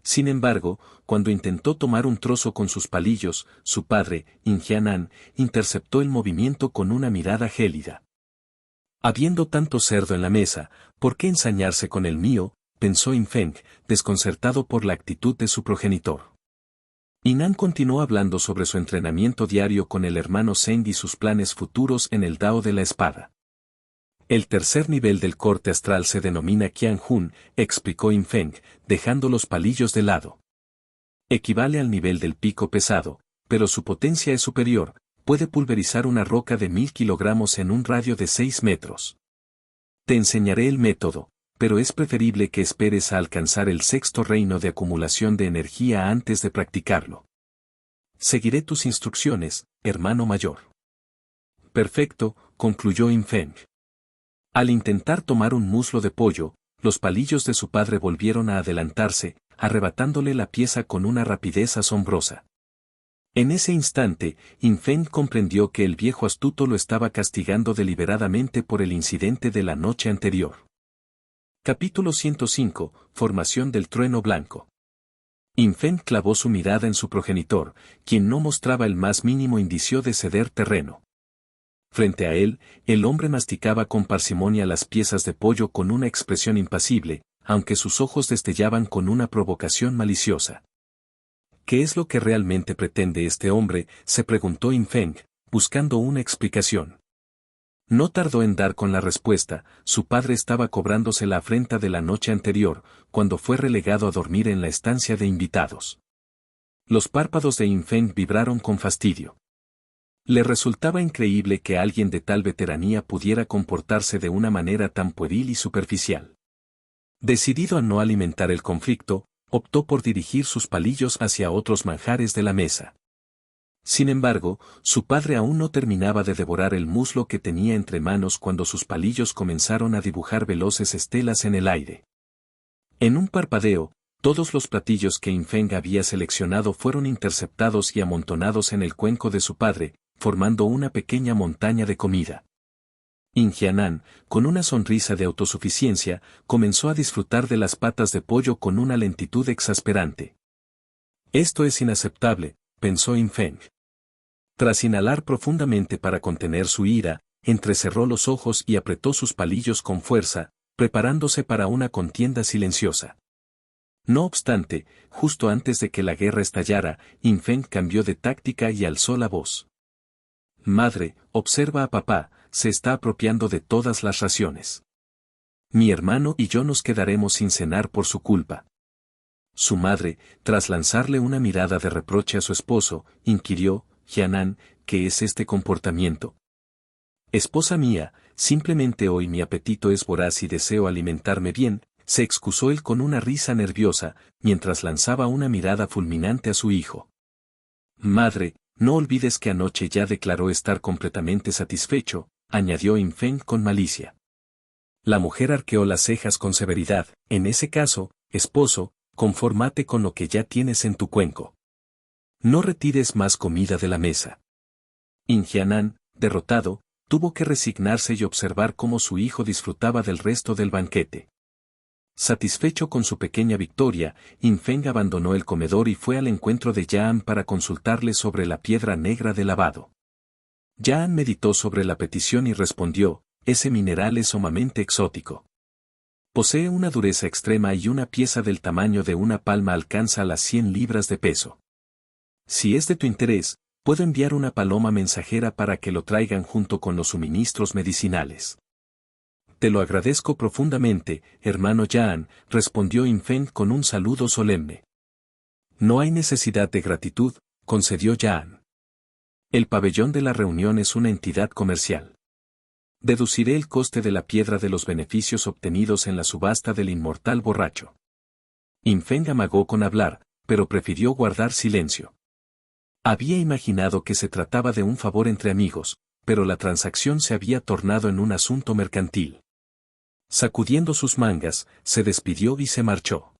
Speaker 1: Sin embargo, cuando intentó tomar un trozo con sus palillos, su padre, In Jianan, interceptó el movimiento con una mirada gélida. Habiendo tanto cerdo en la mesa, ¿por qué ensañarse con el mío?, pensó In Feng, desconcertado por la actitud de su progenitor. Inan continuó hablando sobre su entrenamiento diario con el hermano Zeng y sus planes futuros en el Dao de la espada. El tercer nivel del corte astral se denomina Qianjun, explicó In Feng, dejando los palillos de lado. Equivale al nivel del pico pesado, pero su potencia es superior: puede pulverizar una roca de 1000 kilogramos en un radio de 6 metros. Te enseñaré el método, pero es preferible que esperes a alcanzar el sexto reino de acumulación de energía antes de practicarlo. Seguiré tus instrucciones, hermano mayor. Perfecto, concluyó In Feng. Al intentar tomar un muslo de pollo, los palillos de su padre volvieron a adelantarse, arrebatándole la pieza con una rapidez asombrosa. En ese instante, In Feng comprendió que el viejo astuto lo estaba castigando deliberadamente por el incidente de la noche anterior. Capítulo 105, Formación del trueno blanco. Infeng clavó su mirada en su progenitor, quien no mostraba el más mínimo indicio de ceder terreno. Frente a él, el hombre masticaba con parsimonia las piezas de pollo con una expresión impasible, aunque sus ojos destellaban con una provocación maliciosa. ¿Qué es lo que realmente pretende este hombre?, se preguntó Infeng, buscando una explicación. No tardó en dar con la respuesta. Su padre estaba cobrándose la afrenta de la noche anterior, cuando fue relegado a dormir en la estancia de invitados. Los párpados de Infeng vibraron con fastidio. Le resultaba increíble que alguien de tal veteranía pudiera comportarse de una manera tan pueril y superficial. Decidido a no alimentar el conflicto, optó por dirigir sus palillos hacia otros manjares de la mesa. Sin embargo, su padre aún no terminaba de devorar el muslo que tenía entre manos cuando sus palillos comenzaron a dibujar veloces estelas en el aire. En un parpadeo, todos los platillos que Infeng había seleccionado fueron interceptados y amontonados en el cuenco de su padre, formando una pequeña montaña de comida. Ingianan, con una sonrisa de autosuficiencia, comenzó a disfrutar de las patas de pollo con una lentitud exasperante. Esto es inaceptable, pensó Infeng. Tras inhalar profundamente para contener su ira, entrecerró los ojos y apretó sus palillos con fuerza, preparándose para una contienda silenciosa. No obstante, justo antes de que la guerra estallara, Infeng cambió de táctica y alzó la voz. Madre, observa a papá, se está apropiando de todas las raciones. Mi hermano y yo nos quedaremos sin cenar por su culpa. Su madre, tras lanzarle una mirada de reproche a su esposo, inquirió: Jianan, ¿qué es este comportamiento? Esposa mía, simplemente hoy mi apetito es voraz y deseo alimentarme bien, se excusó él con una risa nerviosa, mientras lanzaba una mirada fulminante a su hijo. Madre, no olvides que anoche ya declaró estar completamente satisfecho, añadió Infeng con malicia. La mujer arqueó las cejas con severidad. En ese caso, esposo, confórmate con lo que ya tienes en tu cuenco. No retires más comida de la mesa. Ingianan, derrotado, tuvo que resignarse y observar cómo su hijo disfrutaba del resto del banquete. Satisfecho con su pequeña victoria, Infeng abandonó el comedor y fue al encuentro de Yan para consultarle sobre la piedra negra de lavado. Yan meditó sobre la petición y respondió: ese mineral es sumamente exótico. Posee una dureza extrema y una pieza del tamaño de una palma alcanza las 100 libras de peso. Si es de tu interés, puedo enviar una paloma mensajera para que lo traigan junto con los suministros medicinales. Te lo agradezco profundamente, hermano Yan, respondió Infeng con un saludo solemne. No hay necesidad de gratitud, concedió Yan. El pabellón de la reunión es una entidad comercial. Deduciré el coste de la piedra de los beneficios obtenidos en la subasta del inmortal borracho. Infeng amagó con hablar, pero prefirió guardar silencio. Había imaginado que se trataba de un favor entre amigos, pero la transacción se había tornado en un asunto mercantil. Sacudiendo sus mangas, se despidió y se marchó.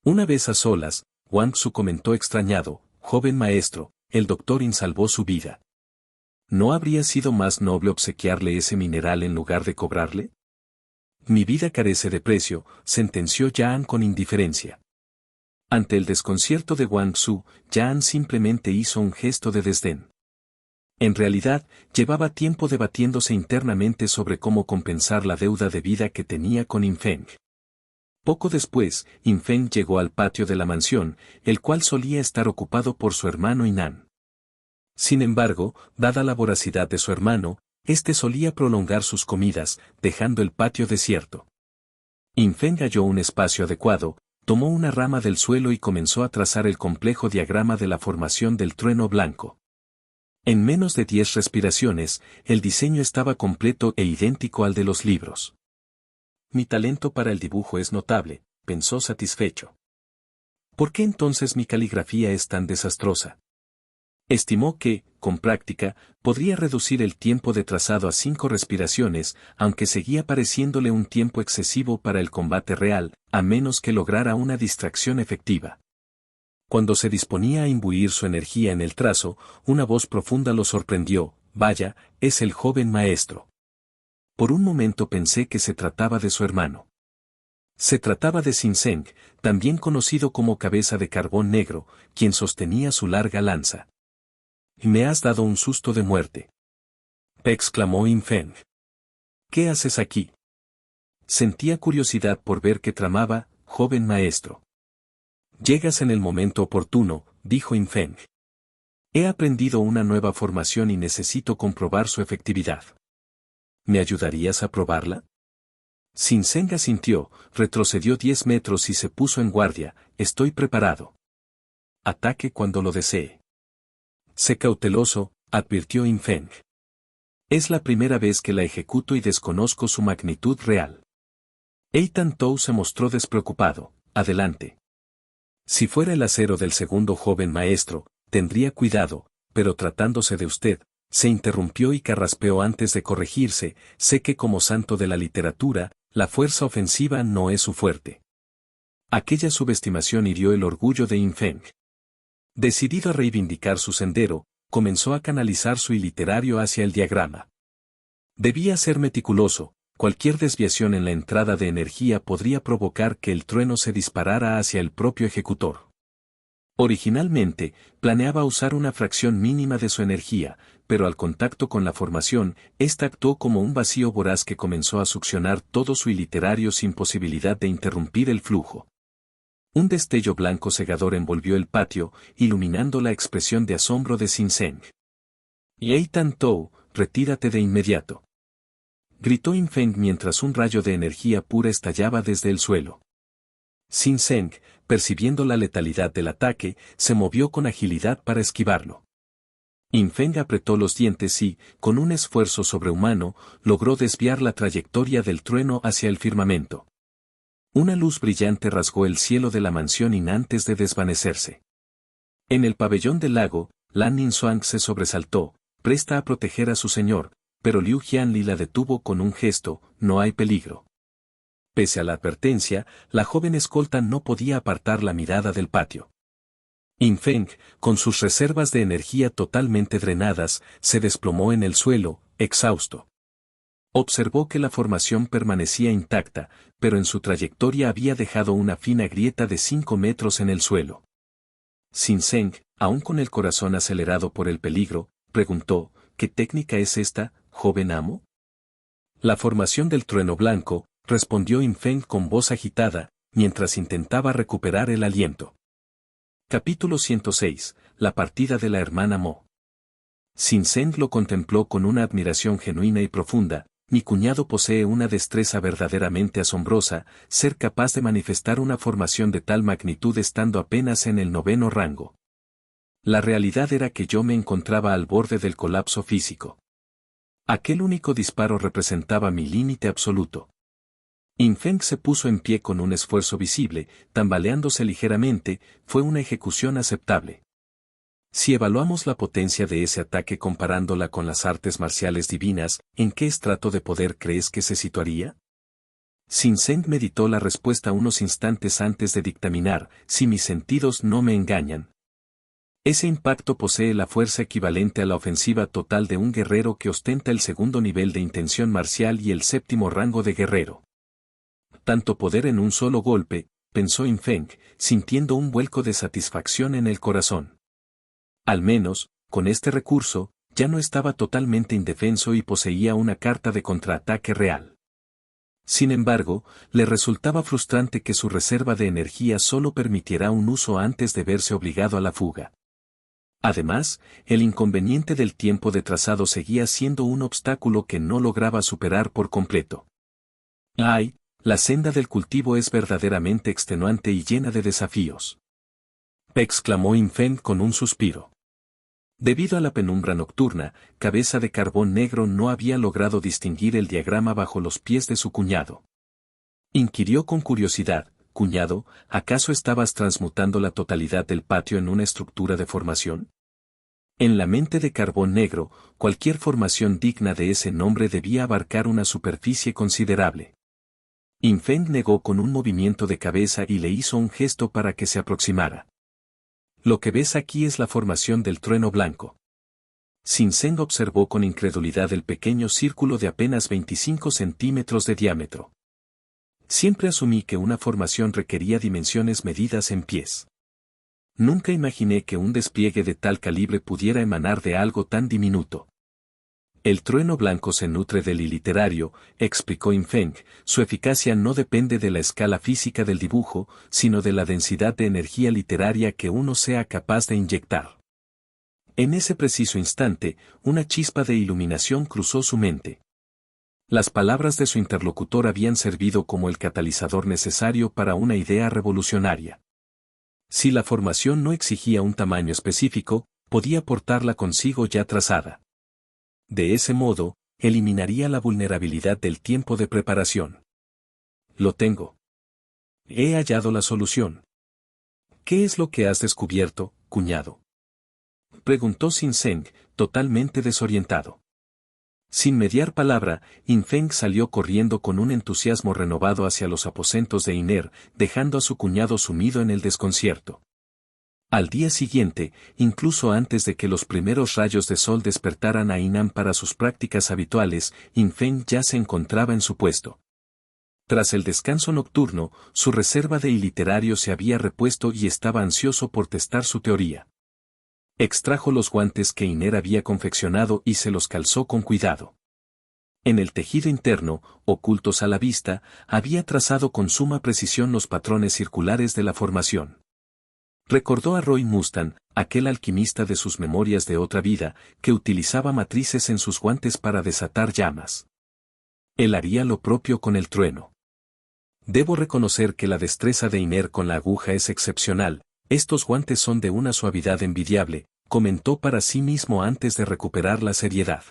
Speaker 1: Una vez a solas, Wang Su comentó extrañado: joven maestro, el doctor In salvó su vida. ¿No habría sido más noble obsequiarle ese mineral en lugar de cobrarle? Mi vida carece de precio, sentenció Yan con indiferencia. Ante el desconcierto de Wang Su, Yan simplemente hizo un gesto de desdén. En realidad, llevaba tiempo debatiéndose internamente sobre cómo compensar la deuda de vida que tenía con Infeng. Poco después, Infeng llegó al patio de la mansión, el cual solía estar ocupado por su hermano Inan. Sin embargo, dada la voracidad de su hermano, éste solía prolongar sus comidas, dejando el patio desierto. Infeng halló un espacio adecuado, tomó una rama del suelo y comenzó a trazar el complejo diagrama de la formación del trueno blanco. En menos de 10 respiraciones, el diseño estaba completo e idéntico al de los libros. Mi talento para el dibujo es notable, pensó satisfecho. ¿Por qué entonces mi caligrafía es tan desastrosa? Estimó que, con práctica, podría reducir el tiempo de trazado a 5 respiraciones, aunque seguía pareciéndole un tiempo excesivo para el combate real, a menos que lograra una distracción efectiva. Cuando se disponía a imbuir su energía en el trazo, una voz profunda lo sorprendió: vaya, es el joven maestro. Por un momento pensé que se trataba de su hermano. Se trataba de Sinseng, también conocido como Cabeza de Carbón Negro, quien sostenía su larga lanza. «Me has dado un susto de muerte», exclamó Infeng. «¿Qué haces aquí?» Sentía curiosidad por ver qué tramaba, joven maestro. «Llegas en el momento oportuno», dijo Infeng. «He aprendido una nueva formación y necesito comprobar su efectividad. ¿Me ayudarías a probarla?» Sinseng asintió, retrocedió 10 metros y se puso en guardia. «Estoy preparado. Ataque cuando lo desee». «Sé cauteloso», advirtió Infeng. «Es la primera vez que la ejecuto y desconozco su magnitud real». Eitan Tou se mostró despreocupado. «Adelante. Si fuera el acero del segundo joven maestro, tendría cuidado, pero tratándose de usted», se interrumpió y carraspeó antes de corregirse. «Sé que como santo de la literatura, la fuerza ofensiva no es su fuerte». Aquella subestimación hirió el orgullo de Infeng. Decidido a reivindicar su sendero, comenzó a canalizar su iliterario hacia el diagrama. Debía ser meticuloso. Cualquier desviación en la entrada de energía podría provocar que el trueno se disparara hacia el propio ejecutor. Originalmente, planeaba usar una fracción mínima de su energía, pero al contacto con la formación, ésta actuó como un vacío voraz que comenzó a succionar todo su iliterario sin posibilidad de interrumpir el flujo. Un destello blanco cegador envolvió el patio, iluminando la expresión de asombro de Sinseng. «Eitan Tou, retírate de inmediato», gritó Infeng mientras un rayo de energía pura estallaba desde el suelo. Sinseng, percibiendo la letalidad del ataque, se movió con agilidad para esquivarlo. Infeng apretó los dientes y, con un esfuerzo sobrehumano, logró desviar la trayectoria del trueno hacia el firmamento. Una luz brillante rasgó el cielo de la mansión y antes de desvanecerse. En el pabellón del lago, Lan Ninzuang se sobresaltó, presta a proteger a su señor, pero Liu Jianli la detuvo con un gesto: «No hay peligro». Pese a la advertencia, la joven escolta no podía apartar la mirada del patio. Infeng, con sus reservas de energía totalmente drenadas, se desplomó en el suelo, exhausto. Observó que la formación permanecía intacta, pero en su trayectoria había dejado una fina grieta de 5 metros en el suelo. Sinseng, aún con el corazón acelerado por el peligro, preguntó: «¿Qué técnica es esta, joven amo?» «La formación del trueno blanco», respondió Infeng con voz agitada, mientras intentaba recuperar el aliento. Capítulo 106. La partida de la hermana Mo. Sinseng lo contempló con una admiración genuina y profunda. «Mi cuñado posee una destreza verdaderamente asombrosa, ser capaz de manifestar una formación de tal magnitud estando apenas en el 9º rango». La realidad era que yo me encontraba al borde del colapso físico. Aquel único disparo representaba mi límite absoluto. Infeng se puso en pie con un esfuerzo visible, tambaleándose ligeramente. «Fue una ejecución aceptable. Si evaluamos la potencia de ese ataque comparándola con las artes marciales divinas, ¿en qué estrato de poder crees que se situaría?» Sinseng meditó la respuesta unos instantes antes de dictaminar: «Si mis sentidos no me engañan, ese impacto posee la fuerza equivalente a la ofensiva total de un guerrero que ostenta el 2º nivel de intención marcial y el 7º rango de guerrero». Tanto poder en un solo golpe, pensó Infeng, sintiendo un vuelco de satisfacción en el corazón. Al menos, con este recurso, ya no estaba totalmente indefenso y poseía una carta de contraataque real. Sin embargo, le resultaba frustrante que su reserva de energía solo permitiera un uso antes de verse obligado a la fuga. Además, el inconveniente del tiempo de trazado seguía siendo un obstáculo que no lograba superar por completo. «Ay, la senda del cultivo es verdaderamente extenuante y llena de desafíos», exclamó Infeng con un suspiro. Debido a la penumbra nocturna, Cabeza de Carbón Negro no había logrado distinguir el diagrama bajo los pies de su cuñado. Inquirió con curiosidad: «Cuñado, ¿acaso estabas transmutando la totalidad del patio en una estructura de formación?» En la mente de Carbón Negro, cualquier formación digna de ese nombre debía abarcar una superficie considerable. Infeng negó con un movimiento de cabeza y le hizo un gesto para que se aproximara. «Lo que ves aquí es la formación del trueno blanco». Sinseng observó con incredulidad el pequeño círculo de apenas 25 centímetros de diámetro. Siempre asumí que una formación requería dimensiones medidas en pies. Nunca imaginé que un despliegue de tal calibre pudiera emanar de algo tan diminuto. El trueno blanco se nutre del iliterario, explicó Infeng, su eficacia no depende de la escala física del dibujo, sino de la densidad de energía literaria que uno sea capaz de inyectar. En ese preciso instante, una chispa de iluminación cruzó su mente. Las palabras de su interlocutor habían servido como el catalizador necesario para una idea revolucionaria. Si la formación no exigía un tamaño específico, podía portarla consigo ya trazada. De ese modo, eliminaría la vulnerabilidad del tiempo de preparación. Lo tengo. He hallado la solución. ¿Qué es lo que has descubierto, cuñado?, preguntó Sinseng, totalmente desorientado. Sin mediar palabra, Infeng salió corriendo con un entusiasmo renovado hacia los aposentos de Iner, dejando a su cuñado sumido en el desconcierto. Al día siguiente, incluso antes de que los primeros rayos de sol despertaran a Inan para sus prácticas habituales, Infeng ya se encontraba en su puesto. Tras el descanso nocturno, su reserva de iliterario se había repuesto y estaba ansioso por testar su teoría. Extrajo los guantes que Iner había confeccionado y se los calzó con cuidado. En el tejido interno, ocultos a la vista, había trazado con suma precisión los patrones circulares de la formación. Recordó a Roy Mustang, aquel alquimista de sus memorias de otra vida, que utilizaba matrices en sus guantes para desatar llamas. Él haría lo propio con el trueno. Debo reconocer que la destreza de Iner con la aguja es excepcional. Estos guantes son de una suavidad envidiable, comentó para sí mismo antes de recuperar la seriedad.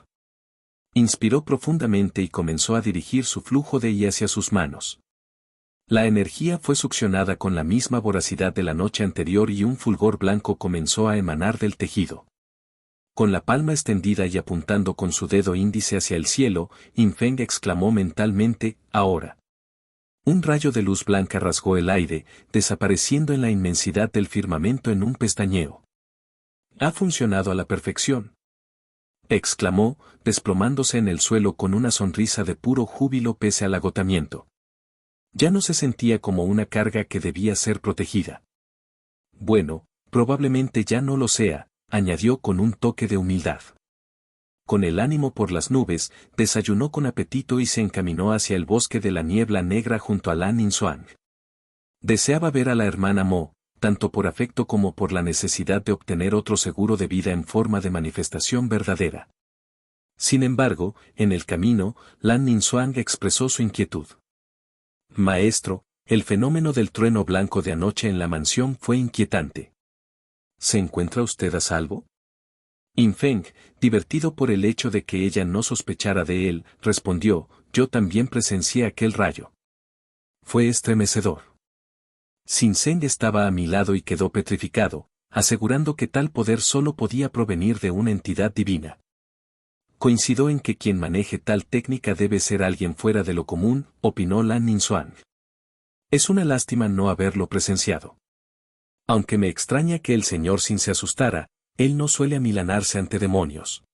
Speaker 1: Inspiró profundamente y comenzó a dirigir su flujo de I hacia sus manos. La energía fue succionada con la misma voracidad de la noche anterior y un fulgor blanco comenzó a emanar del tejido. Con la palma extendida y apuntando con su dedo índice hacia el cielo, Infeng exclamó mentalmente, ahora. Un rayo de luz blanca rasgó el aire, desapareciendo en la inmensidad del firmamento en un pestañeo. Ha funcionado a la perfección, exclamó, desplomándose en el suelo con una sonrisa de puro júbilo pese al agotamiento. Ya no se sentía como una carga que debía ser protegida. Bueno, probablemente ya no lo sea, añadió con un toque de humildad. Con el ánimo por las nubes, desayunó con apetito y se encaminó hacia el bosque de la niebla negra junto a Lan Ninsuang. Deseaba ver a la hermana Mo, tanto por afecto como por la necesidad de obtener otro seguro de vida en forma de manifestación verdadera. Sin embargo, en el camino, Lan Ninsuang expresó su inquietud. Maestro, el fenómeno del trueno blanco de anoche en la mansión fue inquietante. ¿Se encuentra usted a salvo? Infeng, divertido por el hecho de que ella no sospechara de él, respondió, yo también presencié aquel rayo. Fue estremecedor. Sinseng estaba a mi lado y quedó petrificado, asegurando que tal poder solo podía provenir de una entidad divina. Coincidió en que quien maneje tal técnica debe ser alguien fuera de lo común, opinó Lan Ninsuang. Es una lástima no haberlo presenciado. Aunque me extraña que el señor Sin se asustara, él no suele amilanarse ante demonios.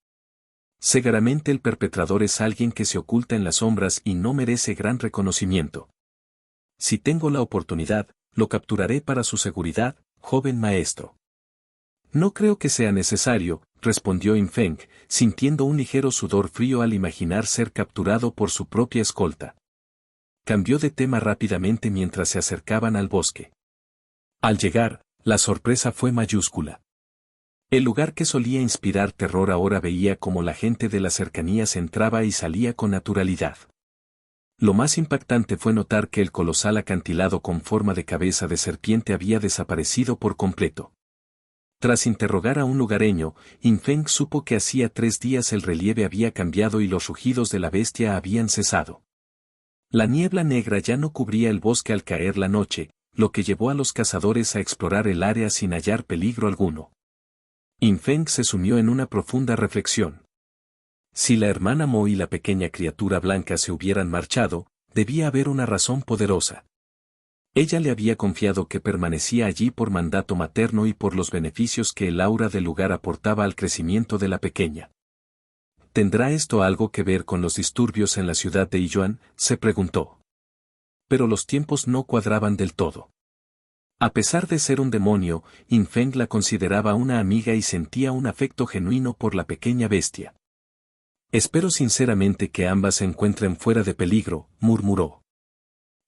Speaker 1: Seguramente el perpetrador es alguien que se oculta en las sombras y no merece gran reconocimiento. Si tengo la oportunidad, lo capturaré para su seguridad, joven maestro. No creo que sea necesario, respondió Infeng, sintiendo un ligero sudor frío al imaginar ser capturado por su propia escolta. Cambió de tema rápidamente mientras se acercaban al bosque. Al llegar, la sorpresa fue mayúscula. El lugar que solía inspirar terror ahora veía como la gente de las cercanías entraba y salía con naturalidad. Lo más impactante fue notar que el colosal acantilado con forma de cabeza de serpiente había desaparecido por completo. Tras interrogar a un lugareño, Infeng supo que hacía 3 días el relieve había cambiado y los rugidos de la bestia habían cesado. La niebla negra ya no cubría el bosque al caer la noche, lo que llevó a los cazadores a explorar el área sin hallar peligro alguno. Infeng se sumió en una profunda reflexión. Si la hermana Mo y la pequeña criatura blanca se hubieran marchado, debía haber una razón poderosa. Ella le había confiado que permanecía allí por mandato materno y por los beneficios que el aura del lugar aportaba al crecimiento de la pequeña. ¿Tendrá esto algo que ver con los disturbios en la ciudad de Iyuan?, se preguntó. pero los tiempos no cuadraban del todo. A pesar de ser un demonio, Infeng la consideraba una amiga y sentía un afecto genuino por la pequeña bestia. Espero sinceramente que ambas se encuentren fuera de peligro, murmuró.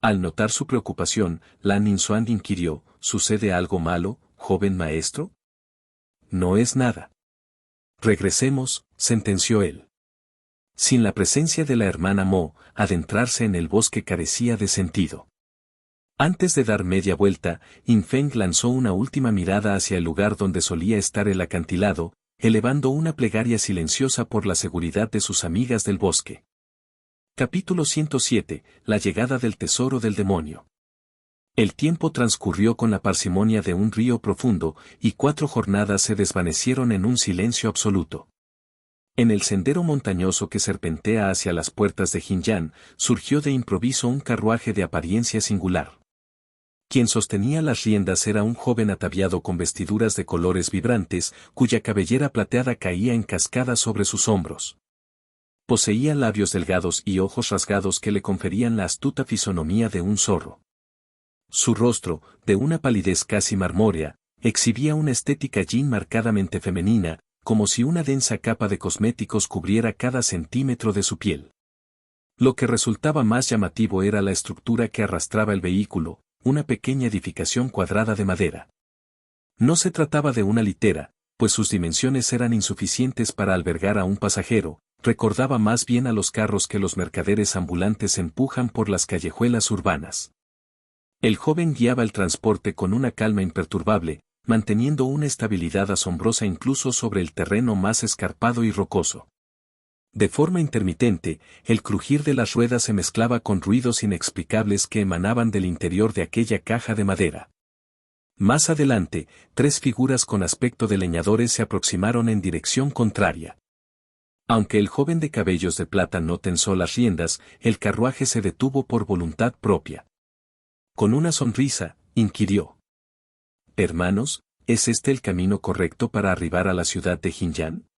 Speaker 1: Al notar su preocupación, Lan Ninzuan inquirió, ¿sucede algo malo, joven maestro? No es nada. Regresemos, sentenció él. Sin la presencia de la hermana Mo, adentrarse en el bosque carecía de sentido. Antes de dar media vuelta, Infeng lanzó una última mirada hacia el lugar donde solía estar el acantilado, elevando una plegaria silenciosa por la seguridad de sus amigas del bosque. Capítulo 107. La llegada del tesoro del demonio. El tiempo transcurrió con la parsimonia de un río profundo, y 4 jornadas se desvanecieron en un silencio absoluto. En el sendero montañoso que serpentea hacia las puertas de Jinyan, surgió de improviso un carruaje de apariencia singular. Quien sostenía las riendas era un joven ataviado con vestiduras de colores vibrantes, cuya cabellera plateada caía en cascada sobre sus hombros. Poseía labios delgados y ojos rasgados que le conferían la astuta fisonomía de un zorro. Su rostro, de una palidez casi marmórea, exhibía una estética yin marcadamente femenina, como si una densa capa de cosméticos cubriera cada centímetro de su piel. Lo que resultaba más llamativo era la estructura que arrastraba el vehículo, una pequeña edificación cuadrada de madera. No se trataba de una litera, pues sus dimensiones eran insuficientes para albergar a un pasajero, recordaba más bien a los carros que los mercaderes ambulantes empujan por las callejuelas urbanas. El joven guiaba el transporte con una calma imperturbable, manteniendo una estabilidad asombrosa incluso sobre el terreno más escarpado y rocoso. De forma intermitente, el crujir de las ruedas se mezclaba con ruidos inexplicables que emanaban del interior de aquella caja de madera. Más adelante, 3 figuras con aspecto de leñadores se aproximaron en dirección contraria. Aunque el joven de cabellos de plata no tensó las riendas, el carruaje se detuvo por voluntad propia. Con una sonrisa, inquirió. «Hermanos, ¿es este el camino correcto para arribar a la ciudad de Jinyan?»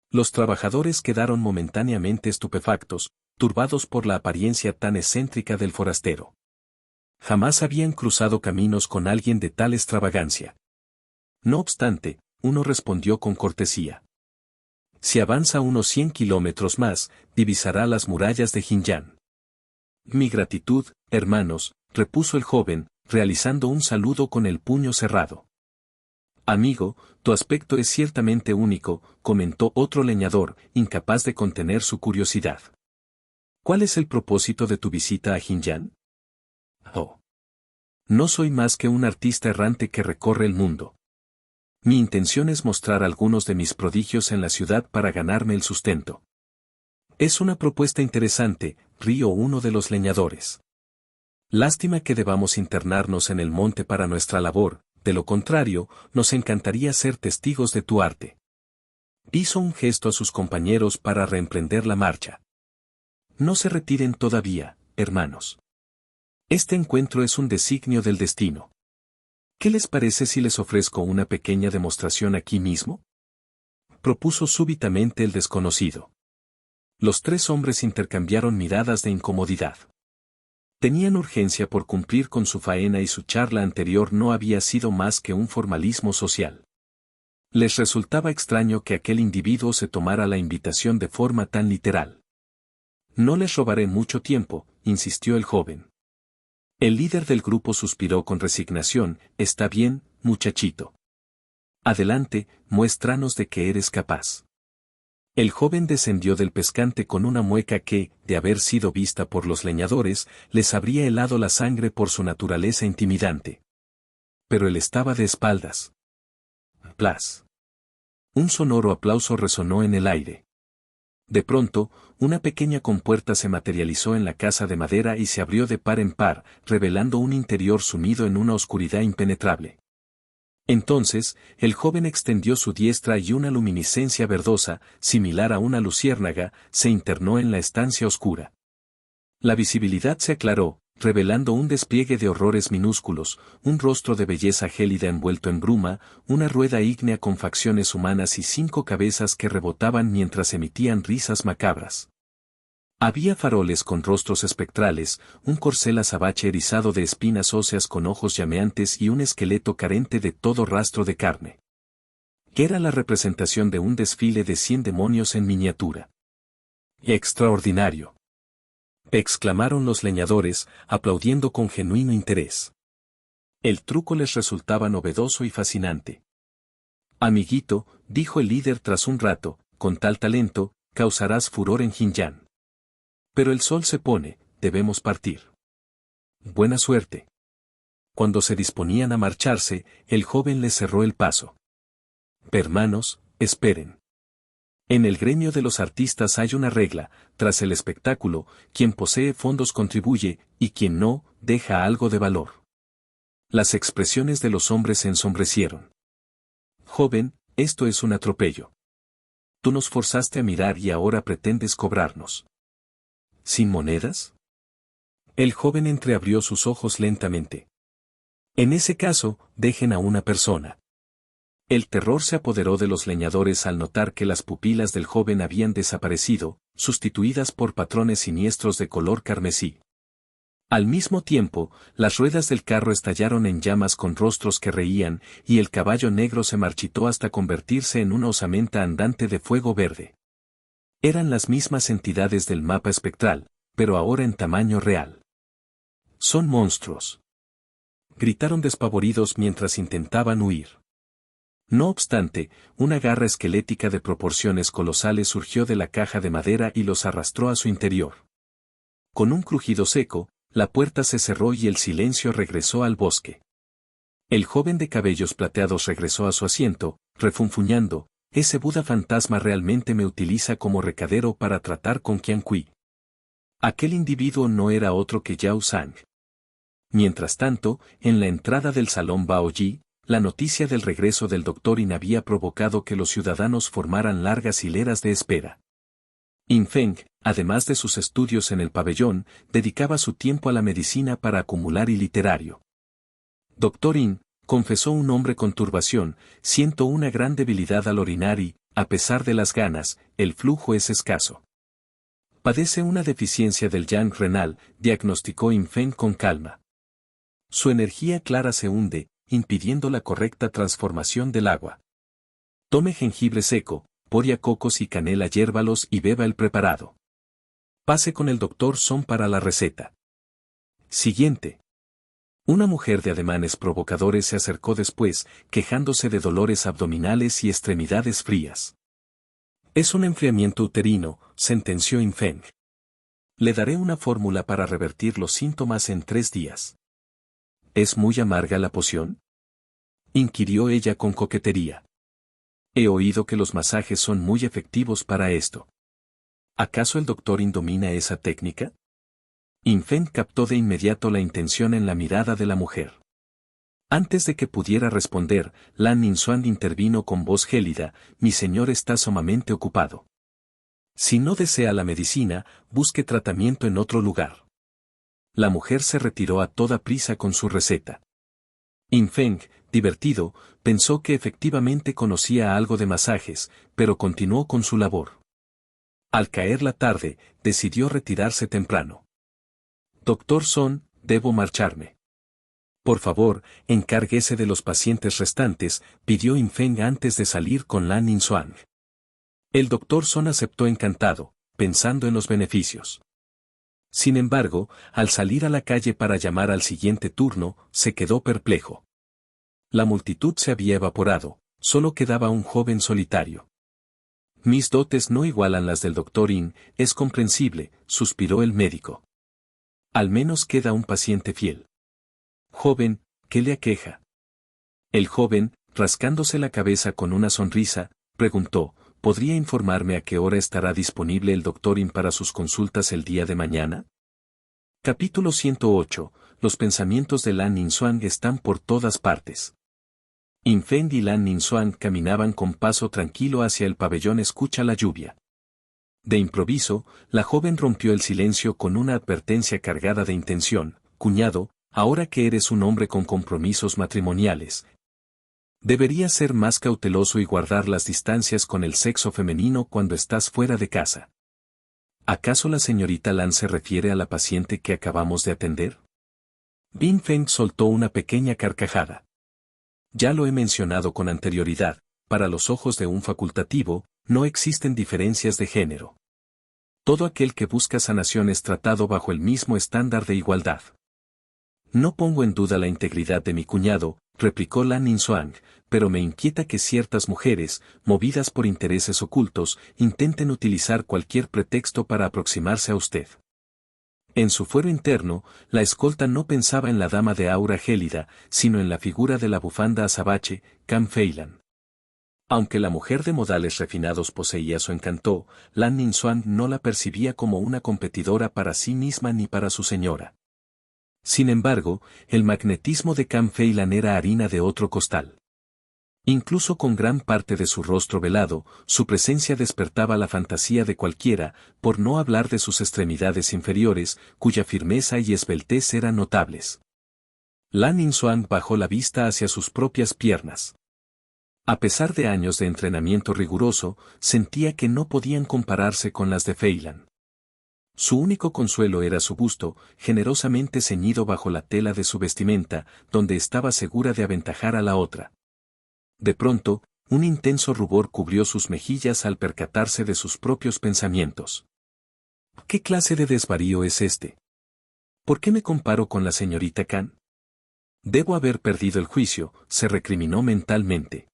Speaker 1: Los trabajadores quedaron momentáneamente estupefactos, turbados por la apariencia tan excéntrica del forastero. Jamás habían cruzado caminos con alguien de tal extravagancia. No obstante, uno respondió con cortesía. Si avanza unos 100 kilómetros más, divisará las murallas de Jinyan. Mi gratitud, hermanos, repuso el joven, realizando un saludo con el puño cerrado. Amigo, tu aspecto es ciertamente único, comentó otro leñador, incapaz de contener su curiosidad. ¿Cuál es el propósito de tu visita a Jinyan? Oh. No soy más que un artista errante que recorre el mundo. Mi intención es mostrar algunos de mis prodigios en la ciudad para ganarme el sustento. Es una propuesta interesante, rió uno de los leñadores. Lástima que debamos internarnos en el monte para nuestra labor, de lo contrario, nos encantaría ser testigos de tu arte. Hizo un gesto a sus compañeros para reemprender la marcha. No se retiren todavía, hermanos. Este encuentro es un designio del destino. ¿Qué les parece si les ofrezco una pequeña demostración aquí mismo? Propuso súbitamente el desconocido. Los 3 hombres intercambiaron miradas de incomodidad. Tenían urgencia por cumplir con su faena y su charla anterior no había sido más que un formalismo social. Les resultaba extraño que aquel individuo se tomara la invitación de forma tan literal. No les robaré mucho tiempo, insistió el joven. El líder del grupo suspiró con resignación, está bien, muchachito. Adelante, muéstranos de qué eres capaz. El joven descendió del pescante con una mueca que, de haber sido vista por los leñadores, les habría helado la sangre por su naturaleza intimidante. Pero él estaba de espaldas. Plas. Un sonoro aplauso resonó en el aire. De pronto, una pequeña compuerta se materializó en la casa de madera y se abrió de par en par, revelando un interior sumido en una oscuridad impenetrable. Entonces, el joven extendió su diestra y una luminiscencia verdosa, similar a una luciérnaga, se internó en la estancia oscura. La visibilidad se aclaró, revelando un despliegue de horrores minúsculos, un rostro de belleza gélida envuelto en bruma, una rueda ígnea con facciones humanas y 5 cabezas que rebotaban mientras emitían risas macabras. Había faroles con rostros espectrales, un corcel azabache erizado de espinas óseas con ojos llameantes y un esqueleto carente de todo rastro de carne. Que era la representación de un desfile de 100 demonios en miniatura. ¡Extraordinario!, exclamaron los leñadores, aplaudiendo con genuino interés. El truco les resultaba novedoso y fascinante. Amiguito, dijo el líder tras un rato, con tal talento, causarás furor en Jinyan. Pero el sol se pone, debemos partir. Buena suerte. Cuando se disponían a marcharse, el joven les cerró el paso. Hermanos, esperen. En el gremio de los artistas hay una regla: tras el espectáculo, quien posee fondos contribuye, y quien no, deja algo de valor. Las expresiones de los hombres se ensombrecieron. Joven, esto es un atropello. Tú nos forzaste a mirar y ahora pretendes cobrarnos. ¿Sin monedas? El joven entreabrió sus ojos lentamente. En ese caso, dejen a una persona. El terror se apoderó de los leñadores al notar que las pupilas del joven habían desaparecido, sustituidas por patrones siniestros de color carmesí. Al mismo tiempo, las ruedas del carro estallaron en llamas con rostros que reían, y el caballo negro se marchitó hasta convertirse en una osamenta andante de fuego verde. Eran las mismas entidades del mapa espectral, pero ahora en tamaño real. Son monstruos. Gritaron despavoridos mientras intentaban huir. No obstante, una garra esquelética de proporciones colosales surgió de la caja de madera y los arrastró a su interior. Con un crujido seco, la puerta se cerró y el silencio regresó al bosque. El joven de cabellos plateados regresó a su asiento, refunfuñando: ese Buda fantasma realmente me utiliza como recadero para tratar con Qian Kui. Aquel individuo no era otro que Yao Sang. Mientras tanto, en la entrada del salón Baoyi, la noticia del regreso del Dr. In había provocado que los ciudadanos formaran largas hileras de espera. In Feng, además de sus estudios en el pabellón, dedicaba su tiempo a la medicina para acumular y literario. Dr. In, confesó un hombre con turbación, siento una gran debilidad al orinar y, a pesar de las ganas, el flujo es escaso. Padece una deficiencia del yang renal, diagnosticó In Feng con calma. Su energía clara se hunde, impidiendo la correcta transformación del agua. Tome jengibre seco, poria cocos y canela, hiérvalos y beba el preparado. Pase con el Dr. Song para la receta. Siguiente. Una mujer de ademanes provocadores se acercó después, quejándose de dolores abdominales y extremidades frías. Es un enfriamiento uterino, sentenció In Feng. Le daré una fórmula para revertir los síntomas en 3 días. ¿Es muy amarga la poción?, inquirió ella con coquetería. He oído que los masajes son muy efectivos para esto. ¿Acaso el Dr. In domina esa técnica? In Feng captó de inmediato la intención en la mirada de la mujer. Antes de que pudiera responder, Lan Ningxuan intervino con voz gélida: mi señor está sumamente ocupado. Si no desea la medicina, busque tratamiento en otro lugar. La mujer se retiró a toda prisa con su receta. In Feng, divertido, pensó que efectivamente conocía algo de masajes, pero continuó con su labor. Al caer la tarde, decidió retirarse temprano. Dr. Song, debo marcharme. Por favor, encárguese de los pacientes restantes, pidió In Feng antes de salir con Lan Ningxuan. El Dr. Song aceptó encantado, pensando en los beneficios. Sin embargo, al salir a la calle para llamar al siguiente turno, se quedó perplejo. La multitud se había evaporado, solo quedaba un joven solitario. Mis dotes no igualan las del Dr. In, es comprensible, suspiró el médico. Al menos queda un paciente fiel. Joven, ¿qué le aqueja? El joven, rascándose la cabeza con una sonrisa, preguntó: ¿podría informarme a qué hora estará disponible el Dr. In para sus consultas el día de mañana? Capítulo 108. Los pensamientos de Lan Ningxuan están por todas partes. In Feng y Lan Ningxuan caminaban con paso tranquilo hacia el pabellón escucha la lluvia. De improviso, la joven rompió el silencio con una advertencia cargada de intención: cuñado, ahora que eres un hombre con compromisos matrimoniales, deberías ser más cauteloso y guardar las distancias con el sexo femenino cuando estás fuera de casa. ¿Acaso la señorita Lan se refiere a la paciente que acabamos de atender? Bin Feng soltó una pequeña carcajada. Ya lo he mencionado con anterioridad, para los ojos de un facultativo, no existen diferencias de género. Todo aquel que busca sanación es tratado bajo el mismo estándar de igualdad. No pongo en duda la integridad de mi cuñado, replicó Lan Ninzuang, pero me inquieta que ciertas mujeres, movidas por intereses ocultos, intenten utilizar cualquier pretexto para aproximarse a usted. En su fuero interno, la escolta no pensaba en la dama de aura gélida, sino en la figura de la bufanda azabache, Cam Feilan. Aunque la mujer de modales refinados poseía su encanto, Lan Ninzuang no la percibía como una competidora para sí misma ni para su señora. Sin embargo, el magnetismo de Cam Feilan era harina de otro costal. Incluso con gran parte de su rostro velado, su presencia despertaba la fantasía de cualquiera, por no hablar de sus extremidades inferiores, cuya firmeza y esbeltez eran notables. Lan Ninzuang bajó la vista hacia sus propias piernas. A pesar de años de entrenamiento riguroso, sentía que no podían compararse con las de Feilan. Su único consuelo era su busto, generosamente ceñido bajo la tela de su vestimenta, donde estaba segura de aventajar a la otra. De pronto, un intenso rubor cubrió sus mejillas al percatarse de sus propios pensamientos. ¿Qué clase de desvarío es este? ¿Por qué me comparo con la señorita Kan? Debo haber perdido el juicio, se recriminó mentalmente.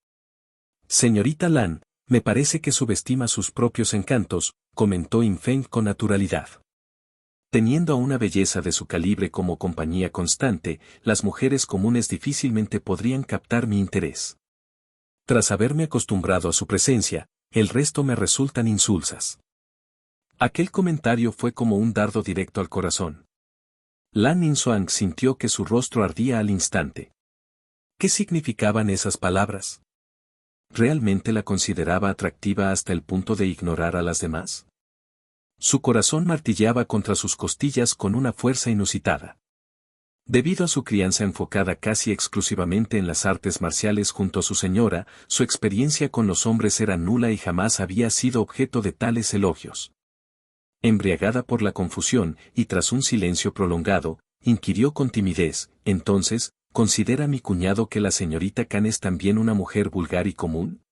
Speaker 1: Señorita Lan, me parece que subestima sus propios encantos, comentó Infeng con naturalidad. Teniendo a una belleza de su calibre como compañía constante, las mujeres comunes difícilmente podrían captar mi interés. Tras haberme acostumbrado a su presencia, el resto me resultan insulsas. Aquel comentario fue como un dardo directo al corazón. Lan Ninzuang sintió que su rostro ardía al instante. ¿Qué significaban esas palabras? ¿Realmente la consideraba atractiva hasta el punto de ignorar a las demás? Su corazón martilleaba contra sus costillas con una fuerza inusitada. Debido a su crianza enfocada casi exclusivamente en las artes marciales junto a su señora, su experiencia con los hombres era nula y jamás había sido objeto de tales elogios. Embriagada por la confusión, y tras un silencio prolongado, inquirió con timidez, entonces, ¿considera mi cuñado que la señorita Kan es también una mujer vulgar y común?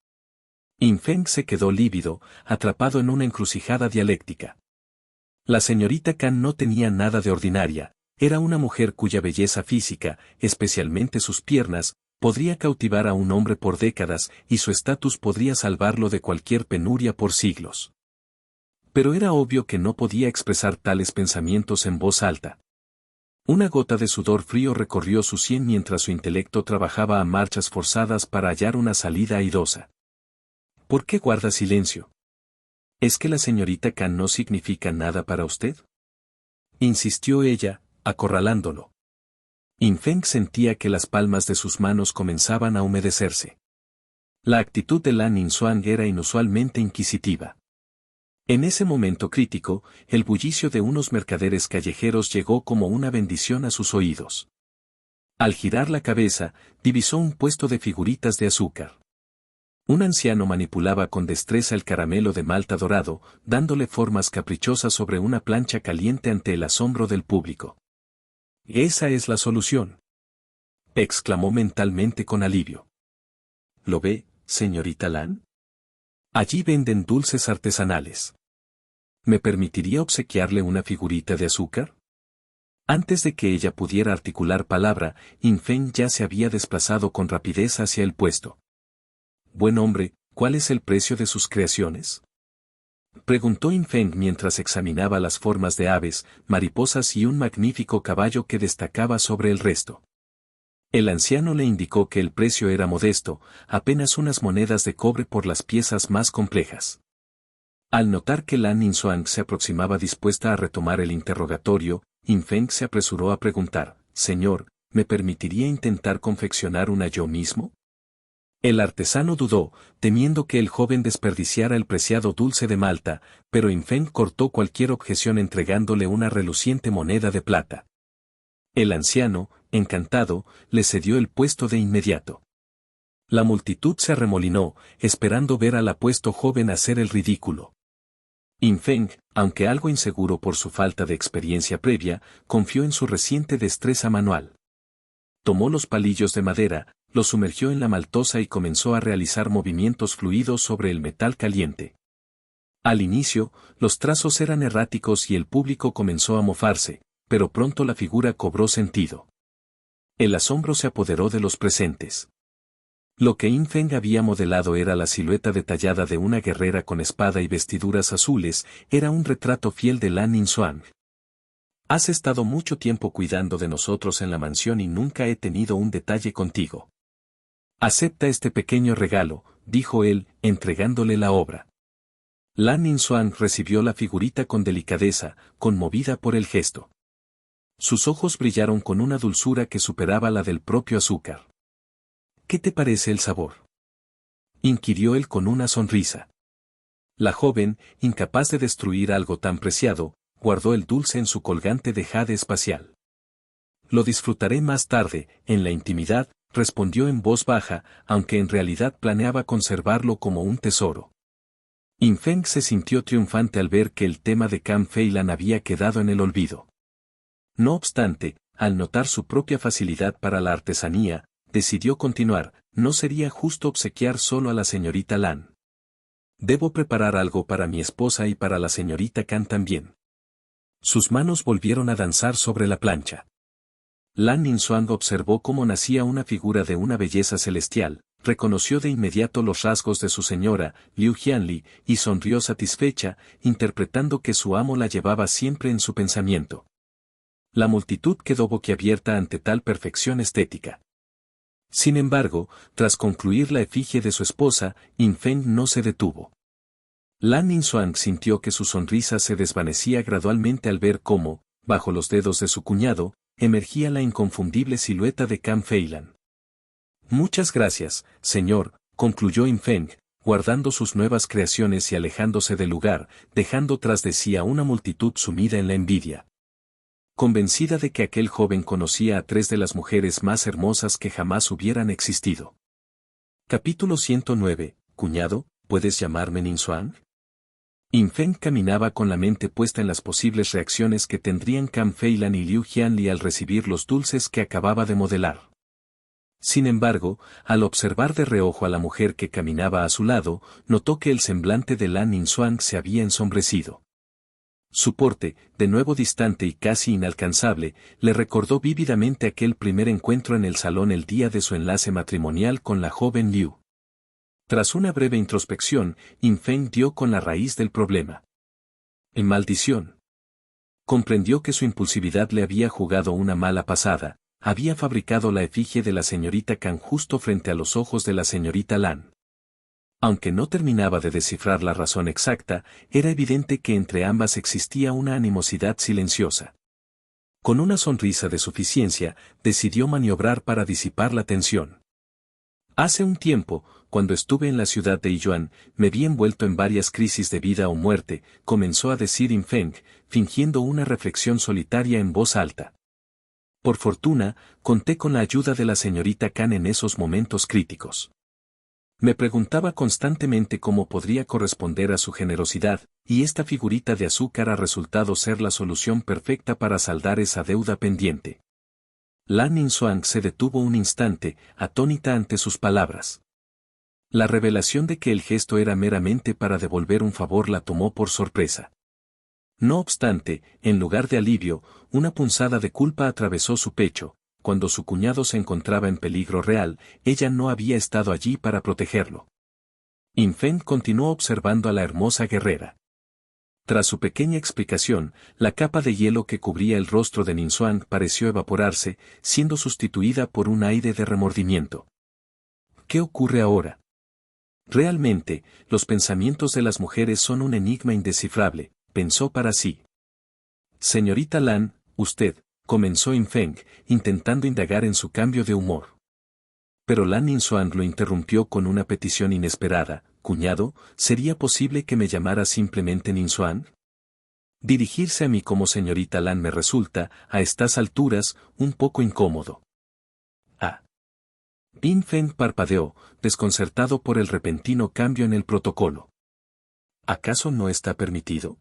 Speaker 1: Infeng se quedó lívido, atrapado en una encrucijada dialéctica. La señorita Kan no tenía nada de ordinaria, era una mujer cuya belleza física, especialmente sus piernas, podría cautivar a un hombre por décadas y su estatus podría salvarlo de cualquier penuria por siglos. Pero era obvio que no podía expresar tales pensamientos en voz alta. Una gota de sudor frío recorrió su sien mientras su intelecto trabajaba a marchas forzadas para hallar una salida airosa. ¿Por qué guarda silencio? ¿Es que la señorita Kan no significa nada para usted? Insistió ella, acorralándolo. Infeng sentía que las palmas de sus manos comenzaban a humedecerse. La actitud de Lan Ninzuang era inusualmente inquisitiva. En ese momento crítico, el bullicio de unos mercaderes callejeros llegó como una bendición a sus oídos. Al girar la cabeza, divisó un puesto de figuritas de azúcar. Un anciano manipulaba con destreza el caramelo de malta dorado, dándole formas caprichosas sobre una plancha caliente ante el asombro del público. «Esa es la solución», exclamó mentalmente con alivio. ¿Lo ve, señorita Lan? Allí venden dulces artesanales. ¿Me permitiría obsequiarle una figurita de azúcar? Antes de que ella pudiera articular palabra, Infeng ya se había desplazado con rapidez hacia el puesto. Buen hombre, ¿cuál es el precio de sus creaciones? Preguntó Infeng mientras examinaba las formas de aves, mariposas y un magnífico caballo que destacaba sobre el resto. El anciano le indicó que el precio era modesto, apenas unas monedas de cobre por las piezas más complejas. Al notar que Lan Ninzuang se aproximaba dispuesta a retomar el interrogatorio, Infeng se apresuró a preguntar, «Señor, ¿me permitiría intentar confeccionar una yo mismo?» El artesano dudó, temiendo que el joven desperdiciara el preciado dulce de Malta, pero Infeng cortó cualquier objeción entregándole una reluciente moneda de plata. El anciano, encantado, le cedió el puesto de inmediato. La multitud se arremolinó, esperando ver al apuesto joven hacer el ridículo. Infeng, aunque algo inseguro por su falta de experiencia previa, confió en su reciente destreza manual. Tomó los palillos de madera, los sumergió en la maltosa y comenzó a realizar movimientos fluidos sobre el metal caliente. Al inicio, los trazos eran erráticos y el público comenzó a mofarse, pero pronto la figura cobró sentido. El asombro se apoderó de los presentes. Lo que Infeng había modelado era la silueta detallada de una guerrera con espada y vestiduras azules, era un retrato fiel de Lan Ninzuang. Has estado mucho tiempo cuidando de nosotros en la mansión y nunca he tenido un detalle contigo. Acepta este pequeño regalo, dijo él, entregándole la obra. Lan Ninzuang recibió la figurita con delicadeza, conmovida por el gesto. Sus ojos brillaron con una dulzura que superaba la del propio azúcar. ¿Qué te parece el sabor?, inquirió él con una sonrisa. La joven, incapaz de destruir algo tan preciado, guardó el dulce en su colgante de jade espacial. Lo disfrutaré más tarde, en la intimidad, respondió en voz baja, aunque en realidad planeaba conservarlo como un tesoro. Infeng se sintió triunfante al ver que el tema de Cam Feilan había quedado en el olvido. No obstante, al notar su propia facilidad para la artesanía, decidió continuar, no sería justo obsequiar solo a la señorita Lan. Debo preparar algo para mi esposa y para la señorita Kan también. Sus manos volvieron a danzar sobre la plancha. Lan Ninzuang observó cómo nacía una figura de una belleza celestial, reconoció de inmediato los rasgos de su señora, Liu Jianli, y sonrió satisfecha, interpretando que su amo la llevaba siempre en su pensamiento. La multitud quedó boquiabierta ante tal perfección estética. Sin embargo, tras concluir la efigie de su esposa, Infeng no se detuvo. Lan Ninzuang sintió que su sonrisa se desvanecía gradualmente al ver cómo, bajo los dedos de su cuñado, emergía la inconfundible silueta de Cam Feilan. Muchas gracias, señor, concluyó Infeng, guardando sus nuevas creaciones y alejándose del lugar, dejando tras de sí a una multitud sumida en la envidia. Convencida de que aquel joven conocía a tres de las mujeres más hermosas que jamás hubieran existido. Capítulo 109, Cuñado, ¿puedes llamarme Ninzuang? Infeng caminaba con la mente puesta en las posibles reacciones que tendrían Cam Feilan y Liu Jianli al recibir los dulces que acababa de modelar. Sin embargo, al observar de reojo a la mujer que caminaba a su lado, notó que el semblante de Lan Ninzuang se había ensombrecido. Su porte, de nuevo distante y casi inalcanzable, le recordó vívidamente aquel primer encuentro en el salón el día de su enlace matrimonial con la joven Liu. Tras una breve introspección, Infeng dio con la raíz del problema. En maldición. Comprendió que su impulsividad le había jugado una mala pasada, había fabricado la efigie de la señorita Kan justo frente a los ojos de la señorita Lan. Aunque no terminaba de descifrar la razón exacta, era evidente que entre ambas existía una animosidad silenciosa. Con una sonrisa de suficiencia, decidió maniobrar para disipar la tensión. Hace un tiempo, cuando estuve en la ciudad de Yiyuan, me vi envuelto en varias crisis de vida o muerte, comenzó a decir Infeng, fingiendo una reflexión solitaria en voz alta. Por fortuna, conté con la ayuda de la señorita Kan en esos momentos críticos. Me preguntaba constantemente cómo podría corresponder a su generosidad, y esta figurita de azúcar ha resultado ser la solución perfecta para saldar esa deuda pendiente. Lan Ninzuang se detuvo un instante, atónita ante sus palabras. La revelación de que el gesto era meramente para devolver un favor la tomó por sorpresa. No obstante, en lugar de alivio, una punzada de culpa atravesó su pecho. Cuando su cuñado se encontraba en peligro real, ella no había estado allí para protegerlo. Infeng continuó observando a la hermosa guerrera. Tras su pequeña explicación, la capa de hielo que cubría el rostro de Ninzuang pareció evaporarse, siendo sustituida por un aire de remordimiento. ¿Qué ocurre ahora? Realmente, los pensamientos de las mujeres son un enigma indescifrable, pensó para sí. Señorita Lan, usted, comenzó Infeng, intentando indagar en su cambio de humor. Pero Lan Ninzuang lo interrumpió con una petición inesperada. Cuñado, ¿sería posible que me llamara simplemente Ninzuang? Dirigirse a mí como señorita Lan me resulta, a estas alturas, un poco incómodo. Ah. Infeng parpadeó, desconcertado por el repentino cambio en el protocolo. ¿Acaso no está permitido?,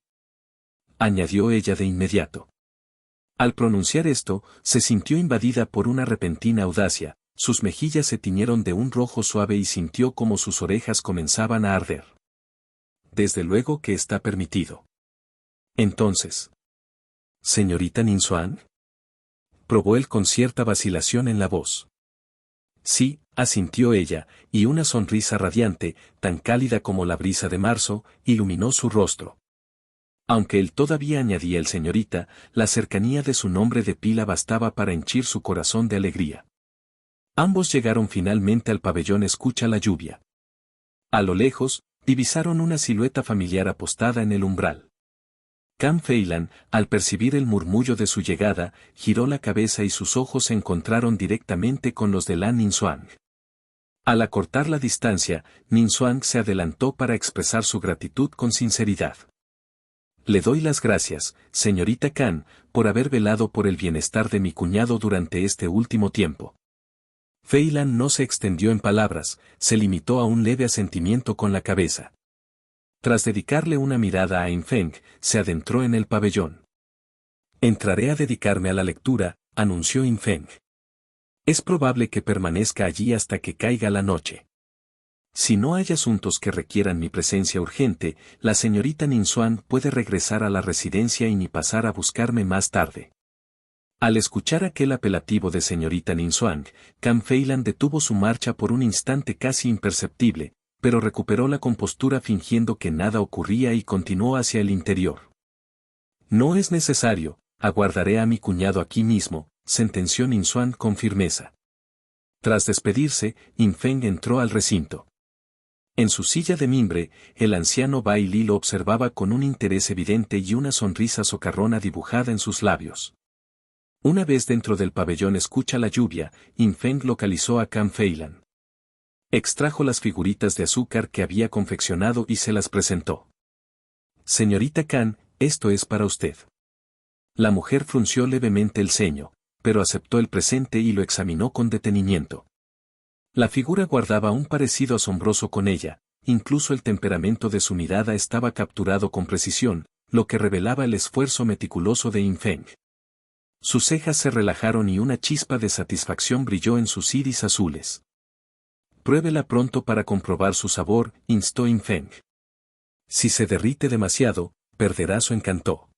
Speaker 1: añadió ella de inmediato. Al pronunciar esto, se sintió invadida por una repentina audacia, sus mejillas se tiñeron de un rojo suave y sintió como sus orejas comenzaban a arder. Desde luego que está permitido. Entonces, ¿señorita Ninsoan?, probó él con cierta vacilación en la voz. Sí, asintió ella, y una sonrisa radiante, tan cálida como la brisa de marzo, iluminó su rostro. Aunque él todavía añadía el señorita, la cercanía de su nombre de pila bastaba para henchir su corazón de alegría. Ambos llegaron finalmente al pabellón Escucha la lluvia. A lo lejos, divisaron una silueta familiar apostada en el umbral. Cam Phelan, al percibir el murmullo de su llegada, giró la cabeza y sus ojos se encontraron directamente con los de Lan Ninsoan. Al acortar la distancia, Ninsoan se adelantó para expresar su gratitud con sinceridad. Le doy las gracias, señorita Khan, por haber velado por el bienestar de mi cuñado durante este último tiempo. Phelan no se extendió en palabras, se limitó a un leve asentimiento con la cabeza. Tras dedicarle una mirada a Infeng, se adentró en el pabellón. Entraré a dedicarme a la lectura, anunció Infeng. Es probable que permanezca allí hasta que caiga la noche. Si no hay asuntos que requieran mi presencia urgente, la señorita Ninsoan puede regresar a la residencia y ni pasar a buscarme más tarde. Al escuchar aquel apelativo de señorita Ninsoan, Cam Phelan detuvo su marcha por un instante casi imperceptible, pero recuperó la compostura fingiendo que nada ocurría y continuó hacia el interior. No es necesario, aguardaré a mi cuñado aquí mismo, sentenció Ninsoan con firmeza. Tras despedirse, Infeng entró al recinto. En su silla de mimbre, el anciano Bai Li lo observaba con un interés evidente y una sonrisa socarrona dibujada en sus labios. Una vez dentro del pabellón Escucha la lluvia, Infeng localizó a Cam Phelan. Extrajo las figuritas de azúcar que había confeccionado y se las presentó. Señorita Khan, esto es para usted. La mujer frunció levemente el ceño, pero aceptó el presente y lo examinó con detenimiento. La figura guardaba un parecido asombroso con ella, incluso el temperamento de su mirada estaba capturado con precisión, lo que revelaba el esfuerzo meticuloso de Infeng. Sus cejas se relajaron y una chispa de satisfacción brilló en sus iris azules. Pruébela pronto para comprobar su sabor, instó Infeng. Si se derrite demasiado, perderá su encanto.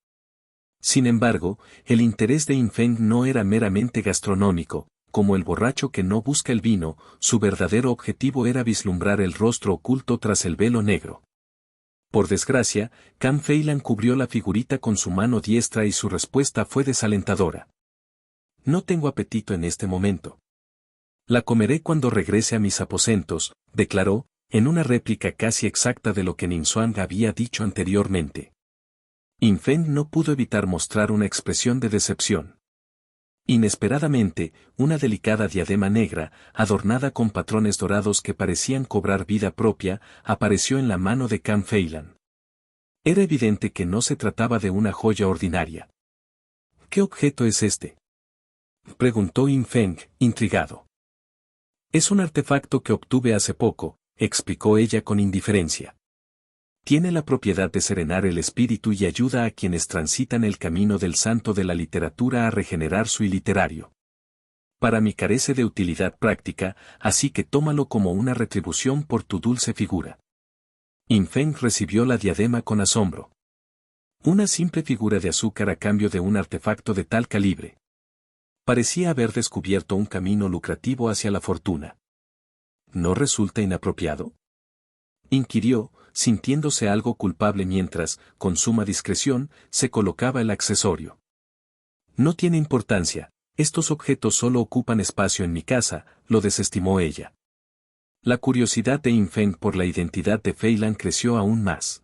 Speaker 1: Sin embargo, el interés de Infeng no era meramente gastronómico. Como el borracho que no busca el vino, su verdadero objetivo era vislumbrar el rostro oculto tras el velo negro. Por desgracia, Cam Phelan cubrió la figurita con su mano diestra y su respuesta fue desalentadora. No tengo apetito en este momento. La comeré cuando regrese a mis aposentos, declaró, en una réplica casi exacta de lo que Ninsoan había dicho anteriormente. Infeng no pudo evitar mostrar una expresión de decepción. Inesperadamente, una delicada diadema negra, adornada con patrones dorados que parecían cobrar vida propia, apareció en la mano de Cam Phelan. Era evidente que no se trataba de una joya ordinaria. ¿Qué objeto es este?, preguntó Infeng, intrigado. Es un artefacto que obtuve hace poco, explicó ella con indiferencia. Tiene la propiedad de serenar el espíritu y ayuda a quienes transitan el camino del santo de la literatura a regenerar su iliterario. Para mí carece de utilidad práctica, así que tómalo como una retribución por tu dulce figura. Infeng recibió la diadema con asombro. Una simple figura de azúcar a cambio de un artefacto de tal calibre. Parecía haber descubierto un camino lucrativo hacia la fortuna. ¿No resulta inapropiado?, inquirió, sintiéndose algo culpable mientras, con suma discreción, se colocaba el accesorio. No tiene importancia, estos objetos solo ocupan espacio en mi casa, lo desestimó ella. La curiosidad de Infeng por la identidad de Phelan creció aún más.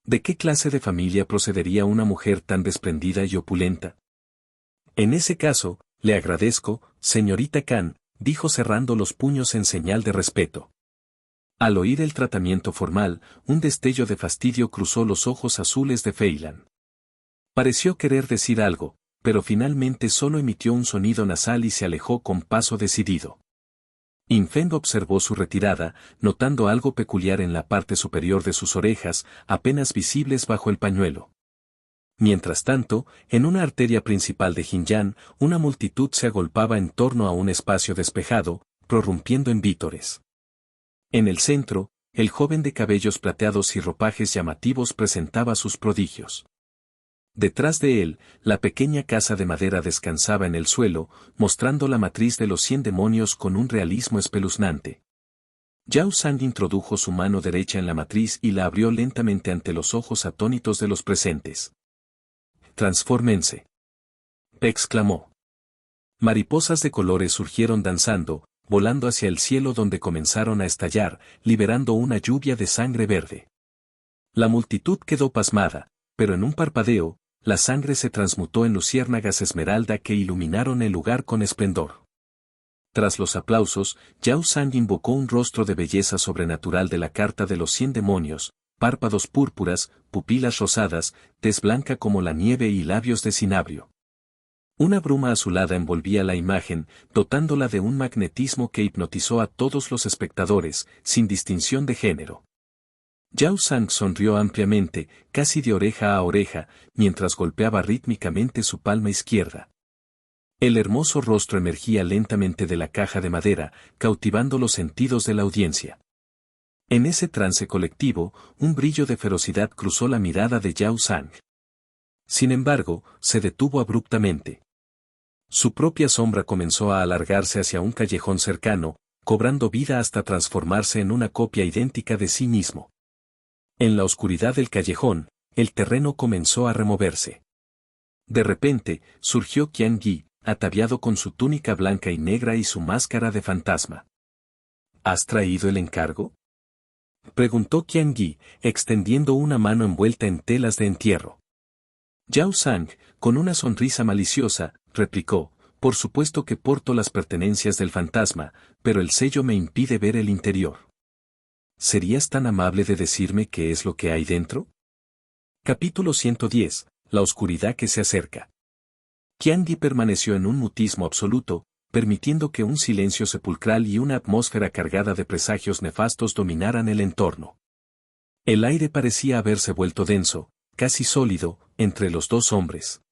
Speaker 1: ¿De qué clase de familia procedería una mujer tan desprendida y opulenta? En ese caso, le agradezco, señorita Khan, dijo cerrando los puños en señal de respeto. Al oír el tratamiento formal, un destello de fastidio cruzó los ojos azules de Phelan. Pareció querer decir algo, pero finalmente solo emitió un sonido nasal y se alejó con paso decidido. Infeng observó su retirada, notando algo peculiar en la parte superior de sus orejas, apenas visibles bajo el pañuelo. Mientras tanto, en una arteria principal de Jinyan, una multitud se agolpaba en torno a un espacio despejado, prorrumpiendo en vítores. En el centro, el joven de cabellos plateados y ropajes llamativos presentaba sus prodigios. Detrás de él, la pequeña casa de madera descansaba en el suelo, mostrando la matriz de los 100 demonios con un realismo espeluznante. Yao Sang introdujo su mano derecha en la matriz y la abrió lentamente ante los ojos atónitos de los presentes. «Transfórmense», exclamó. Mariposas de colores surgieron danzando, volando hacia el cielo donde comenzaron a estallar, liberando una lluvia de sangre verde. La multitud quedó pasmada, pero en un parpadeo, la sangre se transmutó en luciérnagas esmeralda que iluminaron el lugar con esplendor. Tras los aplausos, Yao Sang invocó un rostro de belleza sobrenatural de la carta de los 100 demonios, párpados púrpuras, pupilas rosadas, tez blanca como la nieve y labios de cinabrio. Una bruma azulada envolvía la imagen, dotándola de un magnetismo que hipnotizó a todos los espectadores, sin distinción de género. Yao Sang sonrió ampliamente, casi de oreja a oreja, mientras golpeaba rítmicamente su palma izquierda. El hermoso rostro emergía lentamente de la caja de madera, cautivando los sentidos de la audiencia. En ese trance colectivo, un brillo de ferocidad cruzó la mirada de Yao Sang. Sin embargo, se detuvo abruptamente. Su propia sombra comenzó a alargarse hacia un callejón cercano, cobrando vida hasta transformarse en una copia idéntica de sí mismo. En la oscuridad del callejón, el terreno comenzó a removerse. De repente, surgió Qian Yi, ataviado con su túnica blanca y negra y su máscara de fantasma. ¿Has traído el encargo?, preguntó Qian Yi, extendiendo una mano envuelta en telas de entierro. Yao Sang, con una sonrisa maliciosa, replicó, por supuesto que porto las pertenencias del fantasma, pero el sello me impide ver el interior. ¿Serías tan amable de decirme qué es lo que hay dentro? Capítulo 110. La oscuridad que se acerca. Qian Yi permaneció en un mutismo absoluto, permitiendo que un silencio sepulcral y una atmósfera cargada de presagios nefastos dominaran el entorno. El aire parecía haberse vuelto denso, casi sólido, entre los dos hombres.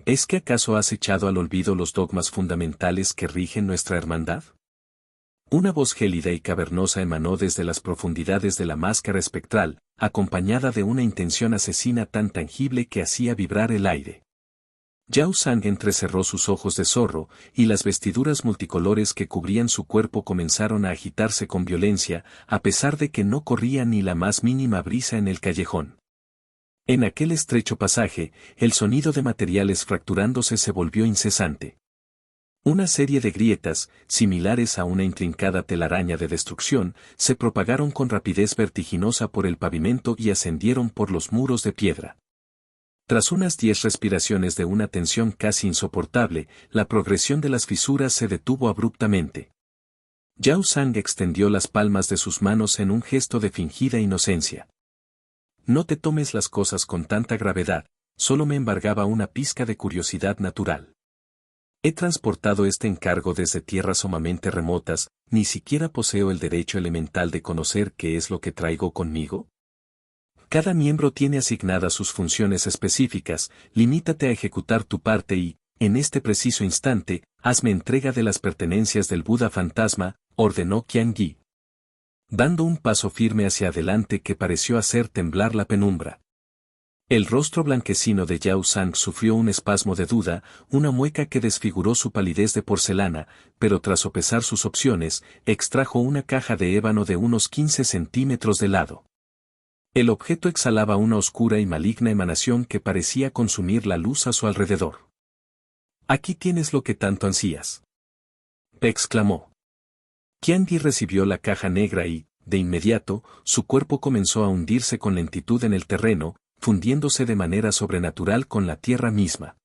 Speaker 1: ¿Es que acaso has echado al olvido los dogmas fundamentales que rigen nuestra hermandad? Una voz gélida y cavernosa emanó desde las profundidades de la máscara espectral, acompañada de una intención asesina tan tangible que hacía vibrar el aire. Yao Sang entrecerró sus ojos de zorro, y las vestiduras multicolores que cubrían su cuerpo comenzaron a agitarse con violencia, a pesar de que no corría ni la más mínima brisa en el callejón. En aquel estrecho pasaje, el sonido de materiales fracturándose se volvió incesante. Una serie de grietas, similares a una intrincada telaraña de destrucción, se propagaron con rapidez vertiginosa por el pavimento y ascendieron por los muros de piedra. Tras unas 10 respiraciones de una tensión casi insoportable, la progresión de las fisuras se detuvo abruptamente. Yao Sang extendió las palmas de sus manos en un gesto de fingida inocencia. No te tomes las cosas con tanta gravedad, solo me embargaba una pizca de curiosidad natural. He transportado este encargo desde tierras sumamente remotas, ni siquiera poseo el derecho elemental de conocer qué es lo que traigo conmigo. Cada miembro tiene asignadas sus funciones específicas, limítate a ejecutar tu parte y, en este preciso instante, hazme entrega de las pertenencias del Buda fantasma, ordenó Qian Yi, dando un paso firme hacia adelante que pareció hacer temblar la penumbra. El rostro blanquecino de Yao Sang sufrió un espasmo de duda, una mueca que desfiguró su palidez de porcelana, pero tras sopesar sus opciones, extrajo una caja de ébano de unos 15 centímetros de lado. El objeto exhalaba una oscura y maligna emanación que parecía consumir la luz a su alrededor. «Aquí tienes lo que tanto ansías», exclamó. Qian Yi recibió la caja negra y, de inmediato, su cuerpo comenzó a hundirse con lentitud en el terreno, fundiéndose de manera sobrenatural con la tierra misma.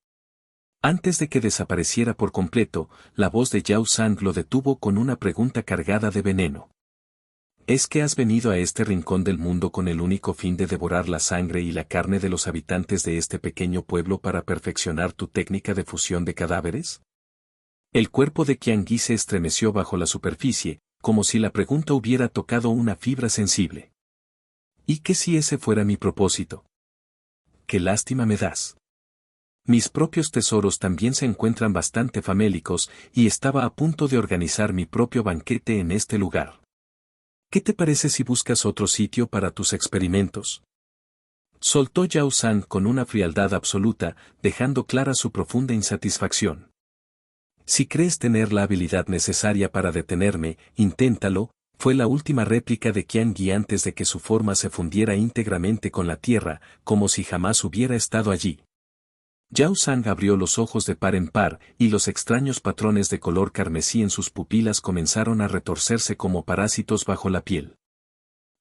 Speaker 1: Antes de que desapareciera por completo, la voz de Yao Sang lo detuvo con una pregunta cargada de veneno. ¿Es que has venido a este rincón del mundo con el único fin de devorar la sangre y la carne de los habitantes de este pequeño pueblo para perfeccionar tu técnica de fusión de cadáveres? El cuerpo de Qian Yi se estremeció bajo la superficie, como si la pregunta hubiera tocado una fibra sensible. ¿Y qué si ese fuera mi propósito? ¡Qué lástima me das! Mis propios tesoros también se encuentran bastante famélicos y estaba a punto de organizar mi propio banquete en este lugar. ¿Qué te parece si buscas otro sitio para tus experimentos? Soltó Yao Zhang con una frialdad absoluta, dejando clara su profunda insatisfacción. Si crees tener la habilidad necesaria para detenerme, inténtalo, fue la última réplica de Qian Yi antes de que su forma se fundiera íntegramente con la tierra, como si jamás hubiera estado allí. Yao Zhang abrió los ojos de par en par, y los extraños patrones de color carmesí en sus pupilas comenzaron a retorcerse como parásitos bajo la piel.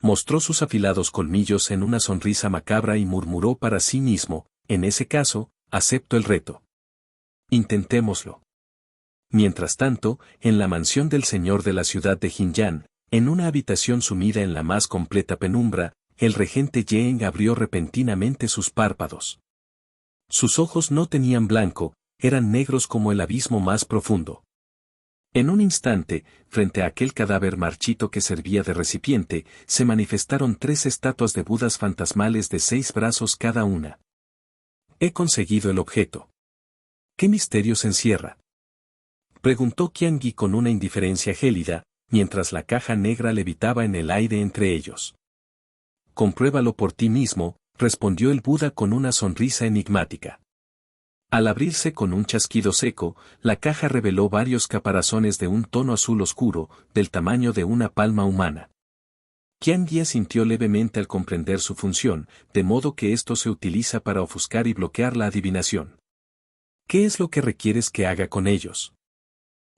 Speaker 1: Mostró sus afilados colmillos en una sonrisa macabra y murmuró para sí mismo, en ese caso, acepto el reto. Intentémoslo. Mientras tanto, en la mansión del señor de la ciudad de Jinyan, en una habitación sumida en la más completa penumbra, el regente Yeng abrió repentinamente sus párpados. Sus ojos no tenían blanco, eran negros como el abismo más profundo. En un instante, frente a aquel cadáver marchito que servía de recipiente, se manifestaron 3 estatuas de Budas fantasmales de 6 brazos cada una. He conseguido el objeto. ¿Qué misterio se encierra? Preguntó Qian Yi con una indiferencia gélida, mientras la caja negra levitaba en el aire entre ellos. Compruébalo por ti mismo, respondió el Buda con una sonrisa enigmática. Al abrirse con un chasquido seco, la caja reveló varios caparazones de un tono azul oscuro, del tamaño de una palma humana. Qian Yi sintió levemente al comprender su función, de modo que esto se utiliza para ofuscar y bloquear la adivinación. ¿Qué es lo que requieres que haga con ellos?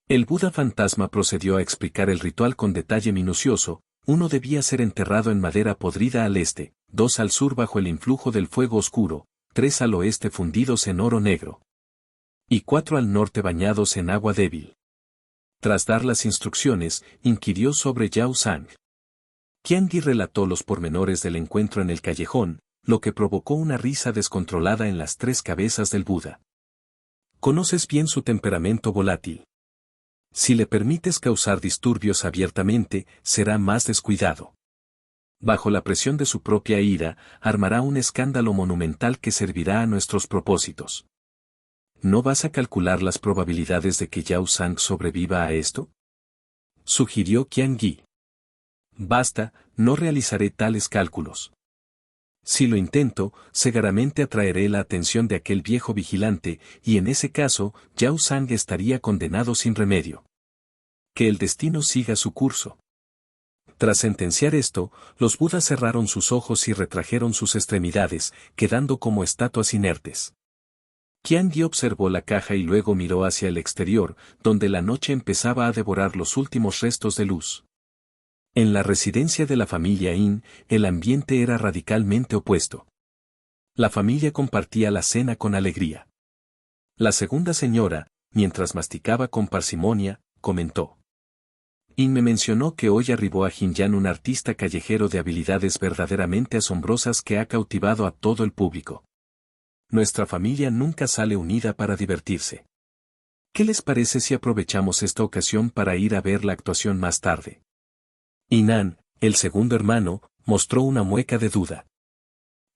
Speaker 1: El Buda fantasma procedió a explicar el ritual con detalle minucioso. 1 debía ser enterrado en madera podrida al este, 2 al sur bajo el influjo del fuego oscuro, 3 al oeste fundidos en oro negro. Y 4 al norte bañados en agua débil. Tras dar las instrucciones, inquirió sobre Yao Zhang. Qian Yi relató los pormenores del encuentro en el callejón, lo que provocó una risa descontrolada en las 3 cabezas del Buda. Conoces bien su temperamento volátil. Si le permites causar disturbios abiertamente, será más descuidado. Bajo la presión de su propia ira, armará un escándalo monumental que servirá a nuestros propósitos. ¿No vas a calcular las probabilidades de que Yao Zhang sobreviva a esto? Sugirió Qian Yi. Basta, no realizaré tales cálculos. Si lo intento, seguramente atraeré la atención de aquel viejo vigilante, y en ese caso, Yao Zhang estaría condenado sin remedio. Que el destino siga su curso. Tras sentenciar esto, los Budas cerraron sus ojos y retrajeron sus extremidades, quedando como estatuas inertes. Qian Yi observó la caja y luego miró hacia el exterior, donde la noche empezaba a devorar los últimos restos de luz. En la residencia de la familia Yin, el ambiente era radicalmente opuesto. La familia compartía la cena con alegría. La segunda señora, mientras masticaba con parsimonia, comentó. Yin me mencionó que hoy arribó a Jinyan un artista callejero de habilidades verdaderamente asombrosas que ha cautivado a todo el público. Nuestra familia nunca sale unida para divertirse. ¿Qué les parece si aprovechamos esta ocasión para ir a ver la actuación más tarde? Yinan, el segundo hermano, mostró una mueca de duda.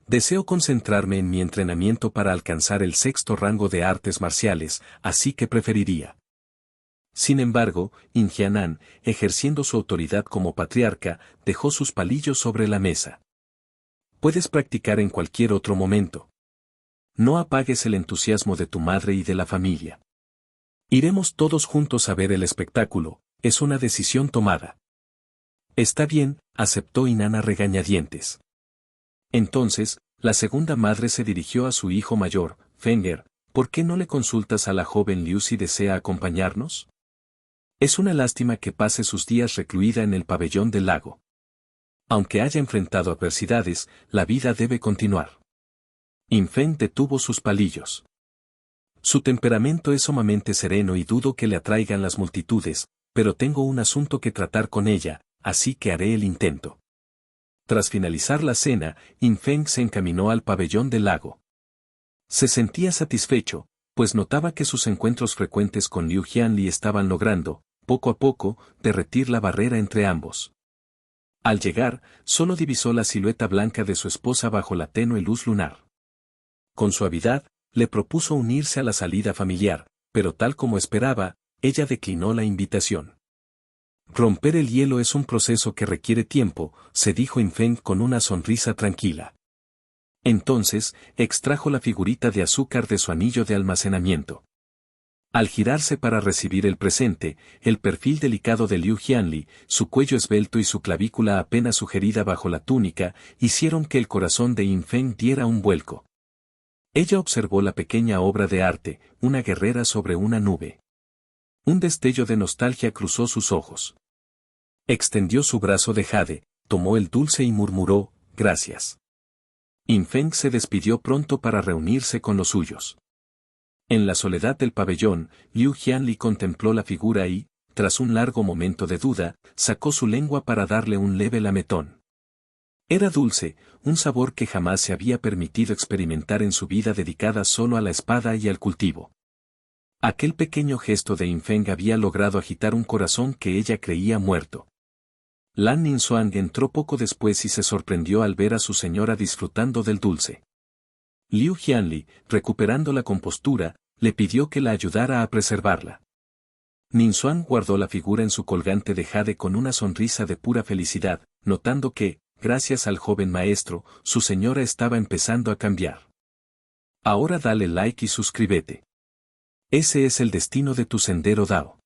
Speaker 1: Deseo concentrarme en mi entrenamiento para alcanzar el 6º rango de artes marciales, así que preferiría. Sin embargo, Ingianan, ejerciendo su autoridad como patriarca, dejó sus palillos sobre la mesa. Puedes practicar en cualquier otro momento. No apagues el entusiasmo de tu madre y de la familia. Iremos todos juntos a ver el espectáculo, es una decisión tomada. Está bien, aceptó Inanna regañadientes. Entonces, la segunda madre se dirigió a su hijo mayor, Fenger, ¿por qué no le consultas a la joven Liu si desea acompañarnos? Es una lástima que pase sus días recluida en el pabellón del lago. Aunque haya enfrentado adversidades, la vida debe continuar. Infeng detuvo sus palillos. Su temperamento es sumamente sereno y dudo que le atraigan las multitudes, pero tengo un asunto que tratar con ella, así que haré el intento. Tras finalizar la cena, Infeng se encaminó al pabellón del lago. Se sentía satisfecho, pues notaba que sus encuentros frecuentes con Liu Jianli estaban logrando, poco a poco, derretir la barrera entre ambos. Al llegar, solo divisó la silueta blanca de su esposa bajo la tenue luz lunar. Con suavidad, le propuso unirse a la salida familiar, pero tal como esperaba, ella declinó la invitación. Romper el hielo es un proceso que requiere tiempo, se dijo Infeng con una sonrisa tranquila. Entonces, extrajo la figurita de azúcar de su anillo de almacenamiento. Al girarse para recibir el presente, el perfil delicado de Liu Jianli, su cuello esbelto y su clavícula apenas sugerida bajo la túnica, hicieron que el corazón de Infeng diera un vuelco. Ella observó la pequeña obra de arte, una guerrera sobre una nube. Un destello de nostalgia cruzó sus ojos. Extendió su brazo de jade, tomó el dulce y murmuró, gracias. Infeng se despidió pronto para reunirse con los suyos. En la soledad del pabellón, Liu Jianli contempló la figura y, tras un largo momento de duda, sacó su lengua para darle un leve lametón. Era dulce, un sabor que jamás se había permitido experimentar en su vida dedicada solo a la espada y al cultivo. Aquel pequeño gesto de Infeng había logrado agitar un corazón que ella creía muerto. Lan Ningxuan entró poco después y se sorprendió al ver a su señora disfrutando del dulce. Liu Jianli, recuperando la compostura, le pidió que la ayudara a preservarla. Ningxuan guardó la figura en su colgante de jade con una sonrisa de pura felicidad, notando que, gracias al joven maestro, su señora estaba empezando a cambiar. Ahora dale like y suscríbete. Ese es el destino de tu sendero Dao.